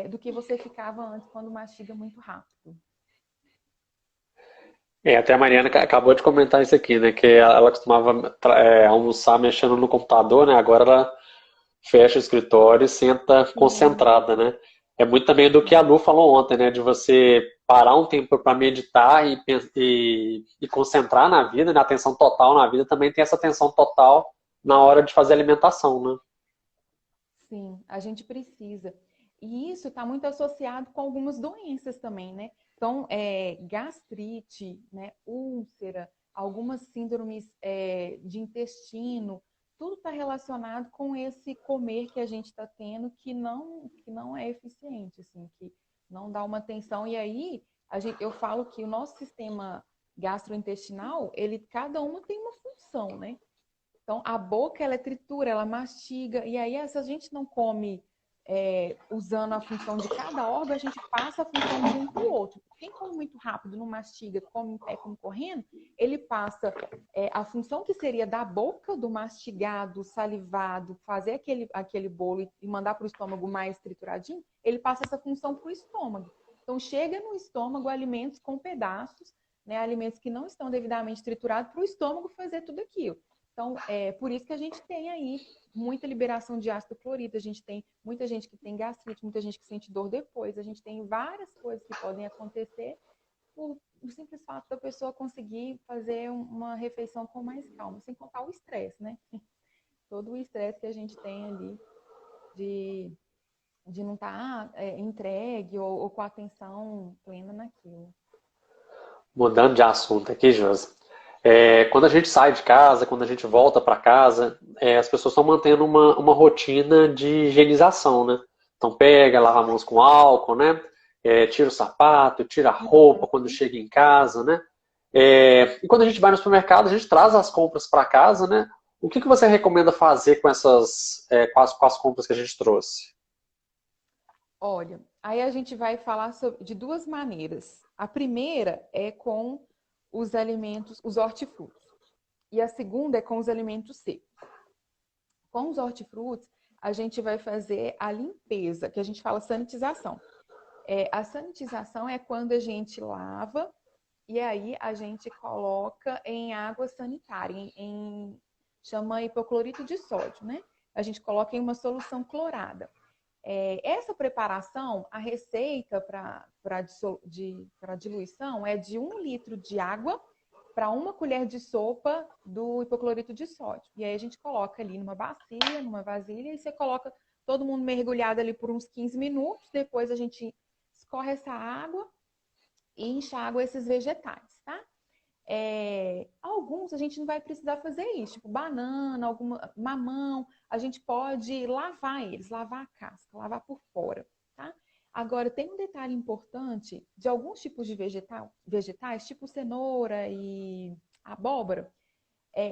do que você ficava antes quando mastiga muito rápido. Até a Mariana acabou de comentar isso aqui, né? Que ela costumava almoçar mexendo no computador, né? Agora ela fecha o escritório e senta concentrada, né? É muito também do que a Lu falou ontem, né? De você parar um tempo para meditar e concentrar na vida, na atenção total na vida, também tem essa atenção total na hora de fazer alimentação, né? Sim, a gente precisa. E isso está muito associado com algumas doenças também, né? Então, gastrite, né, úlcera, algumas síndromes de intestino, tudo está relacionado com esse comer que a gente está tendo que não é eficiente, assim, que não dá uma atenção. E aí, eu falo que o nosso sistema gastrointestinal, cada uma tem uma função, né? Então, a boca, ela tritura, ela mastiga, e aí, se a gente não come usando a função de cada órgão, a gente passa a função de um para o outro. Quem come muito rápido, não mastiga, come em pé, come correndo, ele passa a função que seria da boca, do mastigado, salivado, fazer aquele bolo e mandar para o estômago mais trituradinho, ele passa essa função para o estômago. Então, chega no estômago alimentos com pedaços, né, alimentos que não estão devidamente triturados, para o estômago fazer tudo aquilo. Então, por isso que a gente tem aí muita liberação de ácido clorídrico, a gente tem muita gente que tem gastrite, muita gente que sente dor depois, a gente tem várias coisas que podem acontecer por o simples fato da pessoa conseguir fazer uma refeição com mais calma, sem contar o estresse, né? Todo o estresse que a gente tem ali de não estar entregue ou com a atenção plena naquilo. Mudando de assunto aqui, Josi. Quando a gente sai de casa, quando a gente volta para casa, as pessoas estão mantendo uma rotina de higienização, né? Então pega, lava as mãos com álcool, né? Tira o sapato, tira a roupa quando chega em casa, né? E quando a gente vai no supermercado, a gente traz as compras para casa, né? O que você recomenda fazer com com as compras que a gente trouxe? Olha, aí a gente vai falar de duas maneiras. A primeira é com os alimentos, os hortifrutos. E a segunda é com os alimentos secos. Com os hortifrutos, a gente vai fazer a limpeza, que a gente fala sanitização. A sanitização é quando a gente lava e aí a gente coloca em água sanitária, chama hipoclorito de sódio, né? A gente coloca em uma solução clorada. Essa preparação, a receita para diluição é de 1 litro de água para 1 colher de sopa do hipoclorito de sódio. E aí a gente coloca ali numa bacia, numa vasilha, e você coloca todo mundo mergulhado ali por uns 15 minutos. Depois a gente escorre essa água e enxágua esses vegetais, tá? Alguns a gente não vai precisar fazer isso, tipo banana, mamão, a gente pode lavar eles, lavar a casca, lavar por fora, tá? Agora, tem um detalhe importante de alguns tipos de vegetais, tipo cenoura e abóbora.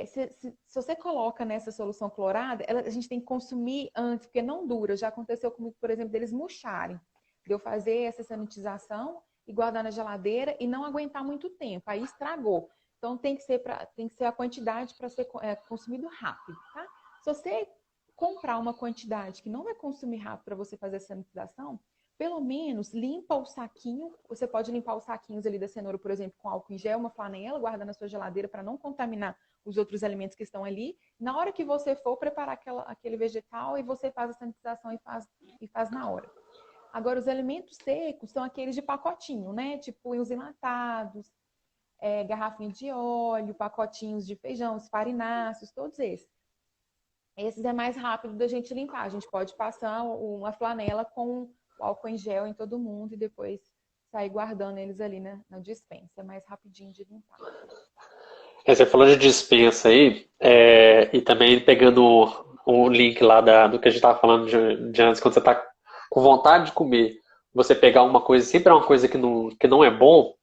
Se você coloca nessa solução clorada, a gente tem que consumir antes, porque não dura. Já aconteceu comigo, por exemplo, deles murcharem. De eu fazer essa sanitização e guardar na geladeira e não aguentar muito tempo. Aí estragou. Então tem que ser a quantidade para ser consumido rápido, tá? Se você comprar uma quantidade que não vai consumir rápido para você fazer a sanitização, pelo menos limpa o saquinho. Você pode limpar os saquinhos ali da cenoura, por exemplo, com álcool em gel, uma flanela, guarda na sua geladeira para não contaminar os outros alimentos que estão ali. Na hora que você for preparar aquele vegetal, e você faz a sanitização e faz na hora. Agora, os alimentos secos são aqueles de pacotinho, né? Tipo os enlatados, garrafinha de óleo, pacotinhos de feijão, os farináceos, todos esses. Esses é mais rápido da gente limpar. A gente pode passar uma flanela com o álcool em gel em todo mundo e depois sair guardando eles ali na despensa. É mais rapidinho de limpar. Você falou de dispensa aí, e também pegando o link lá do que a gente estava falando de antes, quando você está com vontade de comer, você pegar uma coisa, sempre é uma coisa que não é bom,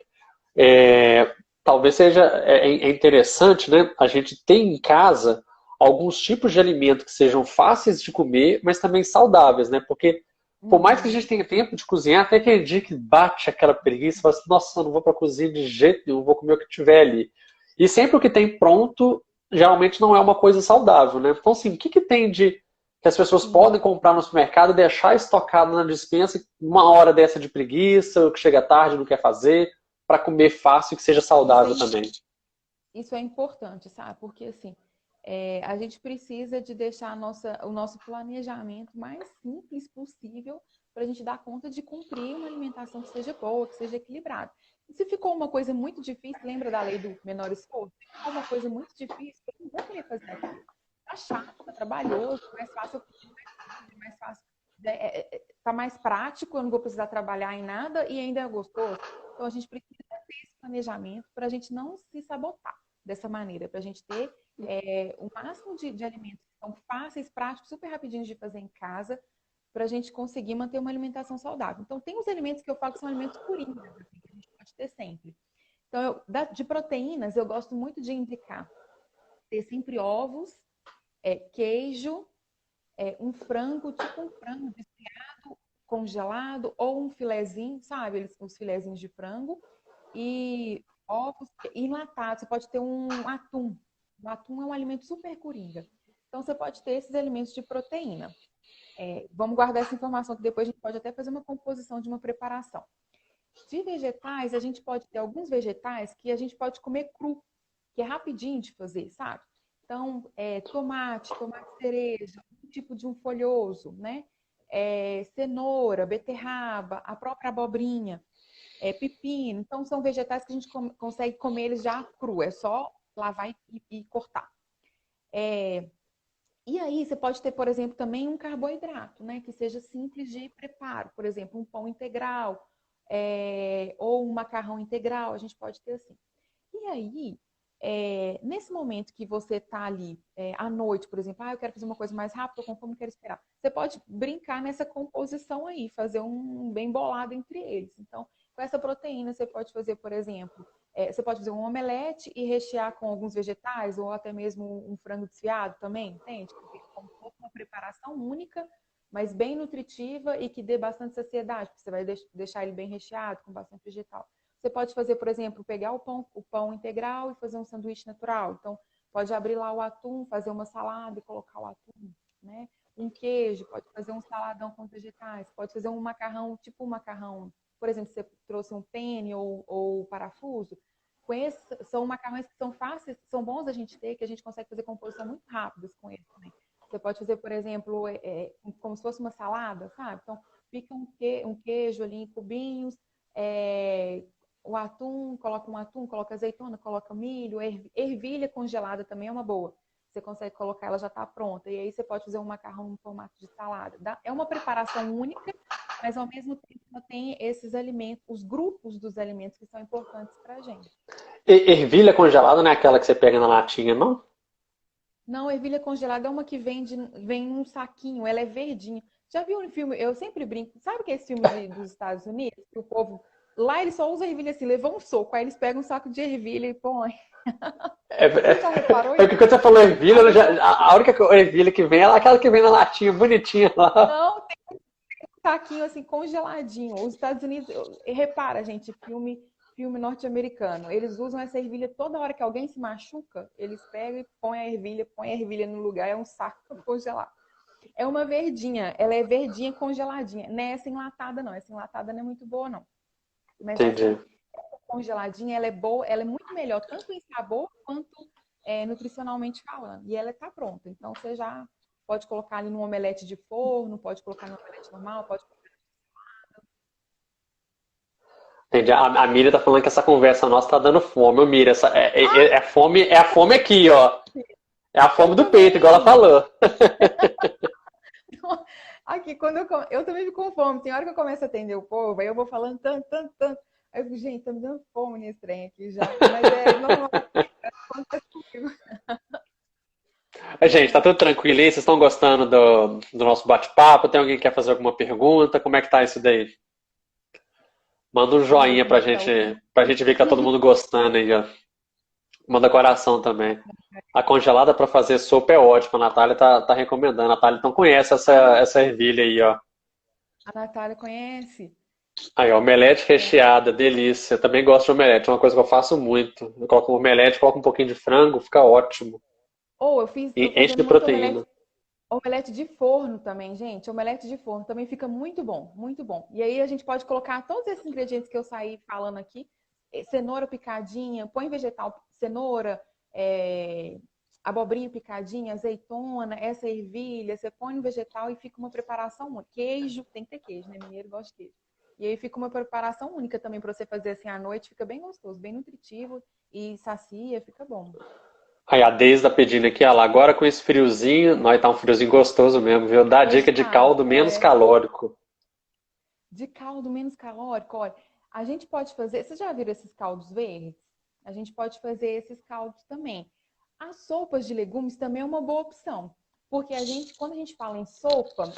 talvez seja interessante, né, a gente ter em casa alguns tipos de alimento que sejam fáceis de comer, mas também saudáveis, né? Porque por mais que a gente tenha tempo de cozinhar, até aquele dia que bate aquela preguiça, fala assim, nossa, eu não vou para a cozinha de jeito nenhum, vou comer o que tiver ali. E sempre o que tem pronto, geralmente não é uma coisa saudável, né? Então, assim, o que tem que as pessoas podem comprar no supermercado e deixar estocado na despensa uma hora dessa de preguiça, ou que chega tarde e não quer fazer, para comer fácil e que seja saudável também? Isso é importante, sabe? Porque, assim, a gente precisa de deixar o nosso planejamento mais simples possível para a gente dar conta de cumprir uma alimentação que seja boa, que seja equilibrada. E se ficou uma coisa muito difícil, lembra da lei do menor esforço? Se ficou uma coisa muito difícil, eu não vou querer fazer aquilo. Tá chato, tá trabalhoso, mais fácil, mais fácil, tá mais prático, eu não vou precisar trabalhar em nada e ainda é gostoso. Então a gente precisa ter esse planejamento para a gente não se sabotar dessa maneira, para a gente ter o máximo de alimentos que são fáceis, práticos, super rapidinhos de fazer em casa, para a gente conseguir manter uma alimentação saudável. Então, tem os alimentos que eu falo que são alimentos purinhos, assim, que a gente pode ter sempre. Então, de proteínas, eu gosto muito de indicar ter sempre ovos, queijo, um frango, tipo um frango desfiado, congelado, ou um filezinho, sabe? Os filezinhos de frango. E ovos enlatados. Você pode ter um atum. O atum é um alimento super coringa. Então, você pode ter esses alimentos de proteína. Vamos guardar essa informação, que depois a gente pode até fazer uma composição de uma preparação. De vegetais, a gente pode ter alguns vegetais que a gente pode comer cru, que é rapidinho de fazer, sabe? Então, tomate cereja, um tipo de um folhoso, né? Cenoura, beterraba, a própria abobrinha, pepino. Então, são vegetais que a gente consegue comer eles já cru, é só lavar e cortar. E aí, você pode ter, por exemplo, também um carboidrato, né? Que seja simples de preparo. Por exemplo, um pão integral, ou um macarrão integral, a gente pode ter assim. E aí, nesse momento que você está ali à noite, por exemplo, eu quero fazer uma coisa mais rápida, com fome, quero esperar. Você pode brincar nessa composição aí, fazer um bem bolado entre eles. Então, com essa proteína, você pode fazer, por exemplo, você pode fazer um omelete e rechear com alguns vegetais, ou até mesmo um frango desfiado também, entende? Porque como se fosse uma preparação única, mas bem nutritiva e que dê bastante saciedade, porque você vai deixar ele bem recheado, com bastante vegetal. Você pode fazer, por exemplo, pegar o pão integral e fazer um sanduíche natural. Então, pode abrir lá o atum, fazer uma salada e colocar o atum, né? Um queijo, pode fazer um saladão com vegetais, pode fazer um macarrão, tipo um macarrão. Por exemplo, você trouxe um penne ou parafuso. Com esses, são macarrões que são fáceis, são bons a gente ter, que a gente consegue fazer composição muito rápidas com eles também. Você pode fazer, por exemplo, como se fosse uma salada, sabe? Então, fica um queijo ali em cubinhos, o atum, coloca azeitona, coloca milho, ervilha congelada também é uma boa. Você consegue colocar, ela já está pronta. E aí você pode fazer um macarrão no formato de salada. É uma preparação única, mas ao mesmo tempo ela tem esses alimentos, os grupos dos alimentos que são importantes para a gente. Ervilha congelada não é aquela que você pega na latinha, não? Não, ervilha congelada é uma que vem num saquinho, ela é verdinha. Já viu um filme? Eu sempre brinco. Sabe que é esse filme dos Estados Unidos? Que o povo. Lá eles só usam ervilha assim, levou um soco. Aí eles pegam um saco de ervilha e põem. Você já reparou isso? Porque quando você falou ervilha, a única ervilha que vem é aquela que vem na latinha, bonitinha lá. Não, tem um saquinho assim, congeladinho. Os Estados Unidos. Repara, gente, filme norte-americano. Eles usam essa ervilha toda hora que alguém se machuca, eles pegam e põem a ervilha no lugar. É um saco para congelar. É uma verdinha. Ela é verdinha congeladinha. Não é essa enlatada, não. Essa enlatada não é muito boa, não. Mas Entendi. essa congeladinha, ela é boa, ela é muito melhor, tanto em sabor quanto nutricionalmente falando. E ela está pronta. Então, você já pode colocar ali no omelete de forno, pode colocar no omelete normal, pode. Entendi. A Miriam tá falando que essa conversa nossa tá dando fome. Ô, Miriam, é a fome aqui, ó. É a fome Eu do peito, igual ela também! falou. Aqui, eu também fico com fome. Tem hora que eu começo a atender o povo, aí eu vou falando tanto, tanto, tanto. Aí eu fico, gente, tá me dando fome nesse trem aqui já. Mas é normal, acontece comigo. Gente, tá tudo tranquilo aí? Vocês estão gostando do nosso bate-papo? Tem alguém que quer fazer alguma pergunta? Como é que tá isso daí? Manda um Vamos ver joinha como é que tá o tempo. pra gente ver que tá todo mundo gostando aí, ó. Manda coração também. A congelada pra fazer sopa é ótima. A Natália tá recomendando. A Natália então conhece essa ervilha aí, ó. A Natália conhece? Aí, ó, omelete É. recheada, delícia. Também gosto de omelete, é uma coisa que eu faço muito. Eu coloco um omelete, coloco um pouquinho de frango, fica ótimo. Ou E tô enche de fazendo muito proteína. omelete de forno também, gente. Omelete de forno também fica muito bom, muito bom. E aí a gente pode colocar todos esses ingredientes que eu saí falando aqui. Cenoura picadinha, põe vegetal, cenoura, é, abobrinha picadinha, azeitona, essa ervilha, você põe no vegetal e fica uma preparação única. Queijo, tem que ter queijo, né? Mineiro gosta de queijo. E aí fica uma preparação única também para você fazer assim à noite, fica bem gostoso, bem nutritivo e sacia, fica bom. Aí a Deise tá pedindo aqui, ó, lá, agora com esse friozinho, nós tá um friozinho gostoso mesmo, viu? Dá Hoje dica de tá, caldo menos calórico. de caldo menos calórico, olha, a gente pode fazer. Vocês já viram esses caldos verdes? A gente pode fazer esses caldos também. As sopas de legumes também é uma boa opção. Porque quando a gente fala em sopa,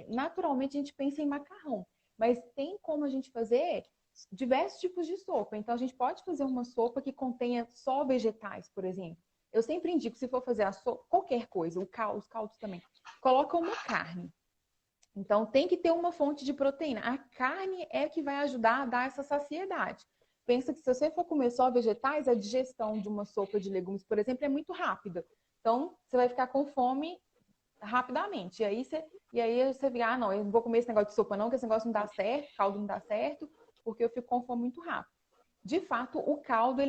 naturalmente a gente pensa em macarrão. Mas tem como a gente fazer diversos tipos de sopa. Então a gente pode fazer uma sopa que contenha só vegetais, por exemplo. Eu sempre indico, se for fazer a sopa, qualquer coisa, os caldos também, coloca uma carne. Então, tem que ter uma fonte de proteína. A carne é que vai ajudar a dar essa saciedade. Pensa que se você for comer só vegetais, a digestão de uma sopa de legumes, por exemplo, é muito rápida. Então, você vai ficar com fome rapidamente. E aí você fica, não, eu não vou comer esse negócio de sopa não, que esse negócio não dá certo, caldo não dá certo, porque eu fico com fome muito rápido. De fato, o caldo,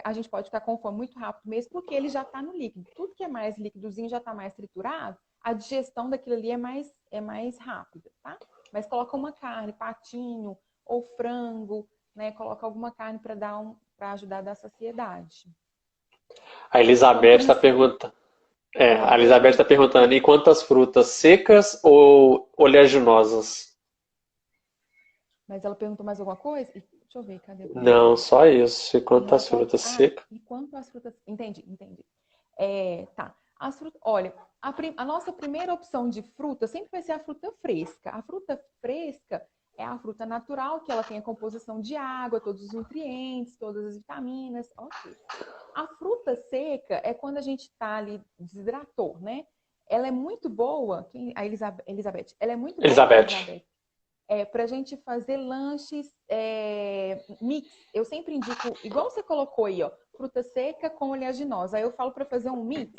a gente pode ficar com fome muito rápido mesmo, porque ele já está no líquido. Tudo que é mais líquidozinho já está mais triturado, a digestão daquilo ali é mais rápida, tá? Mas coloca uma carne, patinho ou frango, né? Coloca alguma carne para ajudar a dar saciedade. A Quando Elizabeth come tá sopa, perguntando. A Elizabeth tá perguntando, e quantas frutas secas ou oleaginosas? mas ela perguntou mais alguma coisa? Deixa eu ver, cadê a Não, pergunta? só isso. E Em quantas relação. frutas secas? E quanto às frutas. Entendi, entendi. Tá. As frutas. Olha, a nossa primeira opção de fruta sempre vai ser a fruta fresca. A fruta fresca é a fruta natural, que ela tem a composição de água, todos os nutrientes, todas as vitaminas. Ok. A fruta seca é quando a gente está ali, desidratou, né? Ela é muito boa, a Elizabeth, ela é muito boa, Elizabeth. Elizabeth, para a gente fazer lanches mix. Eu sempre indico, igual você colocou aí, ó, fruta seca com oleaginosa. Aí eu falo para fazer um mix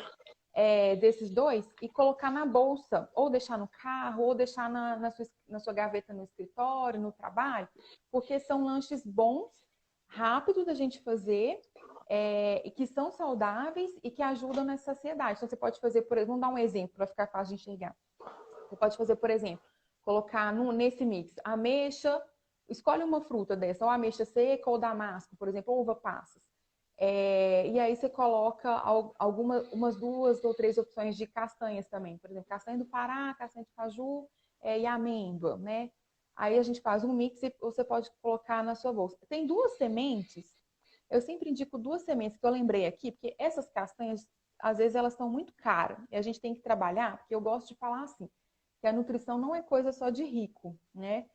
desses dois e colocar na bolsa, ou deixar no carro, ou deixar na sua gaveta no escritório, no trabalho, porque são lanches bons, rápidos da gente fazer, e que são saudáveis e que ajudam na saciedade. Então, você pode fazer, por exemplo, vamos dar um exemplo para ficar fácil de enxergar. Você pode fazer, por exemplo, colocar nesse mix ameixa, escolhe uma fruta dessa, ou ameixa seca ou damasco, por exemplo, ou uva passas. E aí você coloca umas 2 ou 3 opções de castanhas também. Por exemplo, castanha do Pará, castanha de caju e amêndoa, né? Aí a gente faz um mix e você pode colocar na sua bolsa. Tem 2 sementes. Eu sempre indico 2 sementes que eu lembrei aqui, porque essas castanhas, às vezes, elas estão muito caras. E a gente tem que trabalhar, porque eu gosto de falar assim, que a nutrição não é coisa só de rico, né?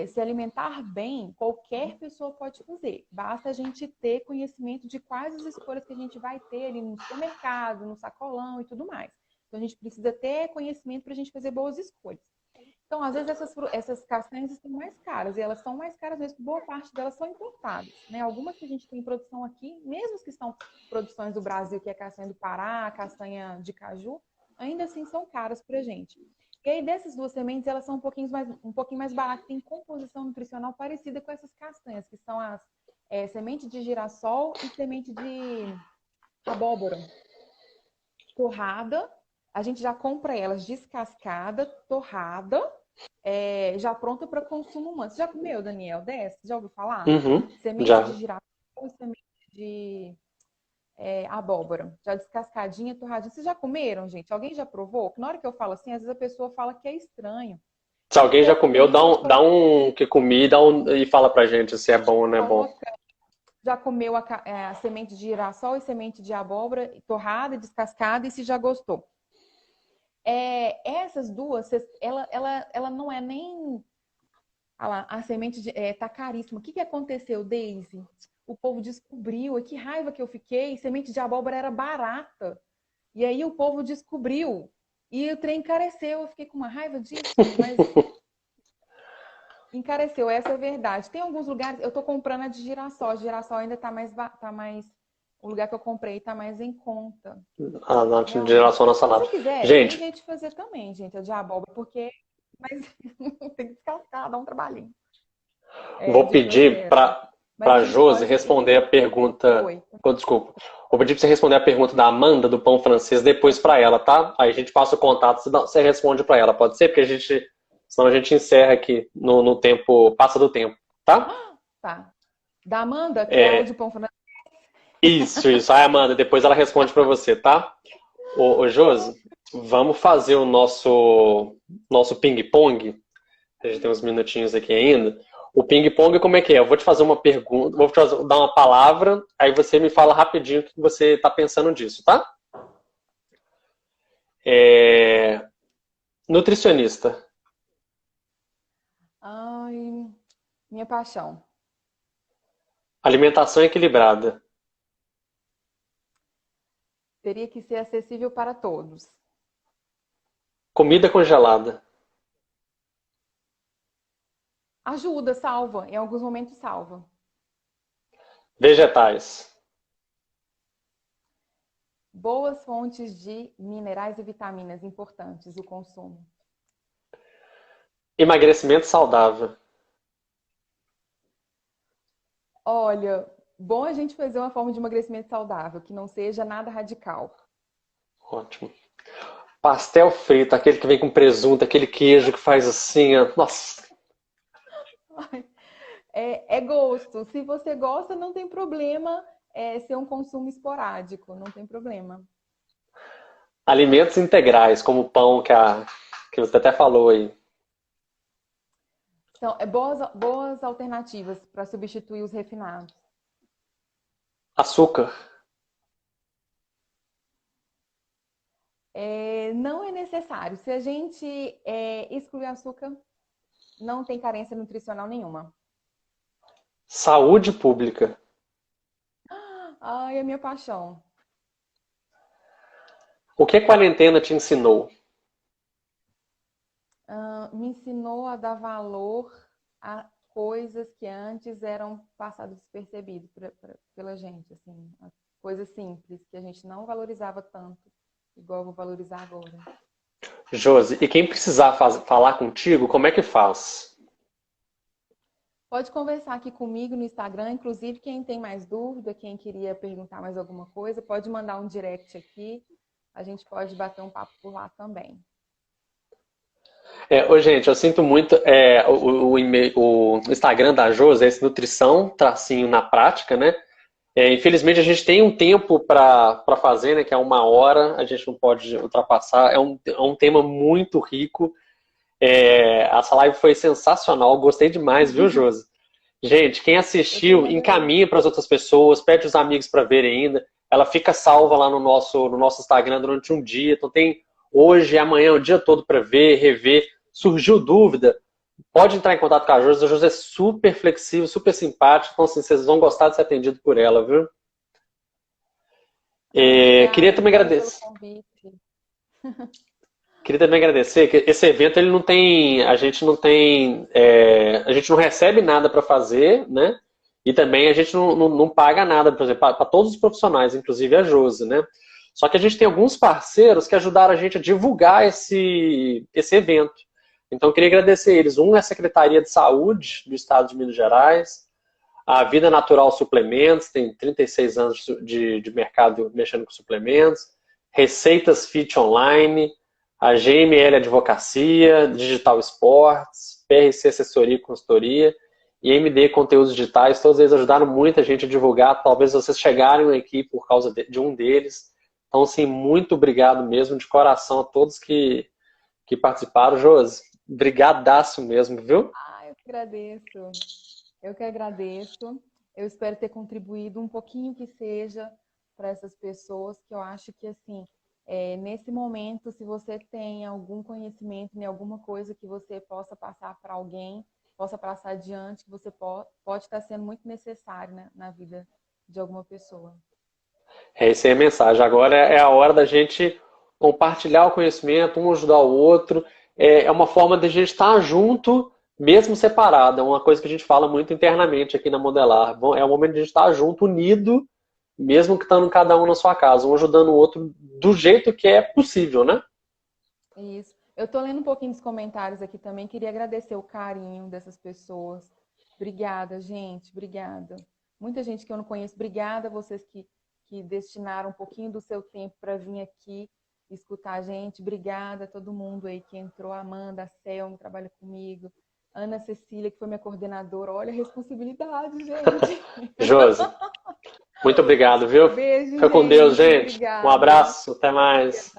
Se alimentar bem, qualquer pessoa pode fazer. Basta a gente ter conhecimento de quais as escolhas que a gente vai ter ali no supermercado, no sacolão e tudo mais. Então, a gente precisa ter conhecimento para a gente fazer boas escolhas. Então, às vezes, essas castanhas estão mais caras, e elas são mais caras mesmo, porque boa parte delas são importadas, né? Algumas que a gente tem em produção aqui, mesmo as que são produções do Brasil, que é a castanha do Pará, a castanha de caju, ainda assim são caras pra gente. E aí, dessas duas sementes, elas são um pouquinho mais baratas, tem composição nutricional parecida com essas castanhas, que são as semente de girassol e semente de abóbora torrada. A gente já compra elas descascada, torrada, já pronta para consumo humano. Você já comeu, Daniel, dessa? Já ouviu falar? Uhum, Semente já. de girassol e semente de abóbora. Já descascadinha, torradinha. Vocês já comeram, gente? Alguém já provou? Que na hora que eu falo assim, às vezes a pessoa fala que é estranho. Se E o alguém já povo comeu, também pode dá colocar. um que comi e fala pra gente se é bom ou não é bom. Já comeu a semente de girassol e semente de abóbora torrada, descascada, e se já gostou. Essas duas, ela não é nem... Olha lá, a semente tá caríssima. O que aconteceu, Daisy? O povo descobriu, e que raiva que eu fiquei, semente de abóbora era barata. E aí o povo descobriu. E o trem encareceu, eu fiquei com uma raiva disso, mas encareceu, essa é a verdade. Tem alguns lugares, eu tô comprando a de girassol ainda tá mais, o lugar que eu comprei tá mais em conta. Ah, não, de Realmente. geração na salada. Se quiser, tem Gente, jeito de fazer também, gente, a de abóbora, porque mas tem que descascar, dá um trabalhinho vou de pedir processo. Mas a para gente Josi pode. responder a pergunta. Oi. Oh, desculpa. Vou pedir para você responder a pergunta da Amanda do pão francês depois para ela, tá? Aí a gente passa o contato, você responde para ela, pode ser? Porque senão a gente encerra aqui no tempo, passa do tempo, tá? Tá. Da Amanda, que é o de pão francês. Isso. Aí, Amanda, depois ela responde para você, tá? Ô Josi, vamos fazer o nosso ping-pong. A gente tem uns minutinhos aqui ainda. O ping-pong, como é que é? Eu vou te fazer uma pergunta, dar uma palavra, aí você me fala rapidinho o que você está pensando disso, tá? Nutricionista. Ai, minha paixão. Alimentação equilibrada. Teria que ser acessível para todos. Comida congelada. Ajuda, salva. Em alguns momentos salva. Vegetais. Boas fontes de minerais e vitaminas importantes, o consumo. Emagrecimento saudável. Olha, bom a gente fazer uma forma de emagrecimento saudável, que não seja nada radical. Ótimo. Pastel frito, aquele que vem com presunto, aquele queijo que faz assim, ó. Nossa. É gosto. Se você gosta, não tem problema ser um consumo esporádico, não tem problema. Alimentos integrais, como o pão que você até falou aí. Então, boas alternativas para substituir os refinados. Açúcar. Não é necessário. Se a gente excluir açúcar, não tem carência nutricional nenhuma. Saúde pública. Ai, é minha paixão. O que a quarentena te ensinou? Me ensinou a dar valor a coisas que antes eram passadas despercebidas pela gente, assim, coisas simples que a gente não valorizava tanto, igual eu vou valorizar agora. Josi, e quem precisar falar contigo, como é que faz? Pode conversar aqui comigo no Instagram, inclusive quem tem mais dúvida, quem queria perguntar mais alguma coisa, pode mandar um direct aqui, a gente pode bater um papo por lá também. Gente, eu sinto muito. O Instagram da Josi é esse nutrição, tracinho na prática, né? Infelizmente a gente tem um tempo para fazer, né? Que é 1 hora, a gente não pode ultrapassar. É um tema muito rico. Essa live foi sensacional, gostei demais, viu, Josi? Gente, quem assistiu, encaminha para as outras pessoas, pede os amigos para verem ainda. Ela fica salva lá no nosso Instagram durante um dia. Então tem hoje e amanhã o dia todo para ver, rever. Surgiu dúvida, pode entrar em contato com a Josi. A Josi é super flexível, super simpática. Então, assim, vocês vão gostar de ser atendido por ela, viu? Queria também agradecer. Queria também agradecer que esse evento ele não tem, a gente não recebe nada para fazer, né? E também a gente não paga nada, por exemplo, para todos os profissionais, inclusive a Josi, né? Só que a gente tem alguns parceiros que ajudaram a gente a divulgar esse evento. Então, eu queria agradecer eles. Um é a Secretaria de Saúde do Estado de Minas Gerais, a Vida Natural Suplementos, tem 36 anos de mercado mexendo com suplementos, Receitas Fit Online, a GML Advocacia, Digital Sports, PRC Assessoria e Consultoria e MD Conteúdos Digitais. Todos eles ajudaram muita gente a divulgar. Talvez vocês chegarem aqui por causa de um deles. Então, sim, muito obrigado mesmo, de coração, a todos que participaram. Josi, brigadaço mesmo, viu? Eu que agradeço. Eu que agradeço. Eu espero ter contribuído um pouquinho que seja para essas pessoas, que eu acho que, assim, nesse momento, se você tem algum conhecimento em alguma coisa que você possa passar para alguém, possa passar adiante, que você pode estar sendo muito necessário, né, na vida de alguma pessoa. Essa é a mensagem. Agora é a hora da gente compartilhar o conhecimento, um ajudar o outro. É uma forma de a gente estar junto, mesmo separado. É uma coisa que a gente fala muito internamente aqui na Modelar. É o momento de a gente estar junto, unido, mesmo que estando cada um na sua casa, um ajudando o outro do jeito que é possível, né? Isso. Eu estou lendo um pouquinho dos comentários aqui também. Queria agradecer o carinho dessas pessoas. Obrigada, gente. Obrigada. Muita gente que eu não conheço. Obrigada a vocês que destinaram um pouquinho do seu tempo para vir aqui escutar a gente. Obrigada a todo mundo aí que entrou. A Amanda, a Selma, que trabalha comigo. Ana Cecília, que foi minha coordenadora. Olha a responsabilidade, gente. Josi, muito obrigado, viu? Beijo, Fica com Deus, gente. Obrigada. Um abraço, até mais.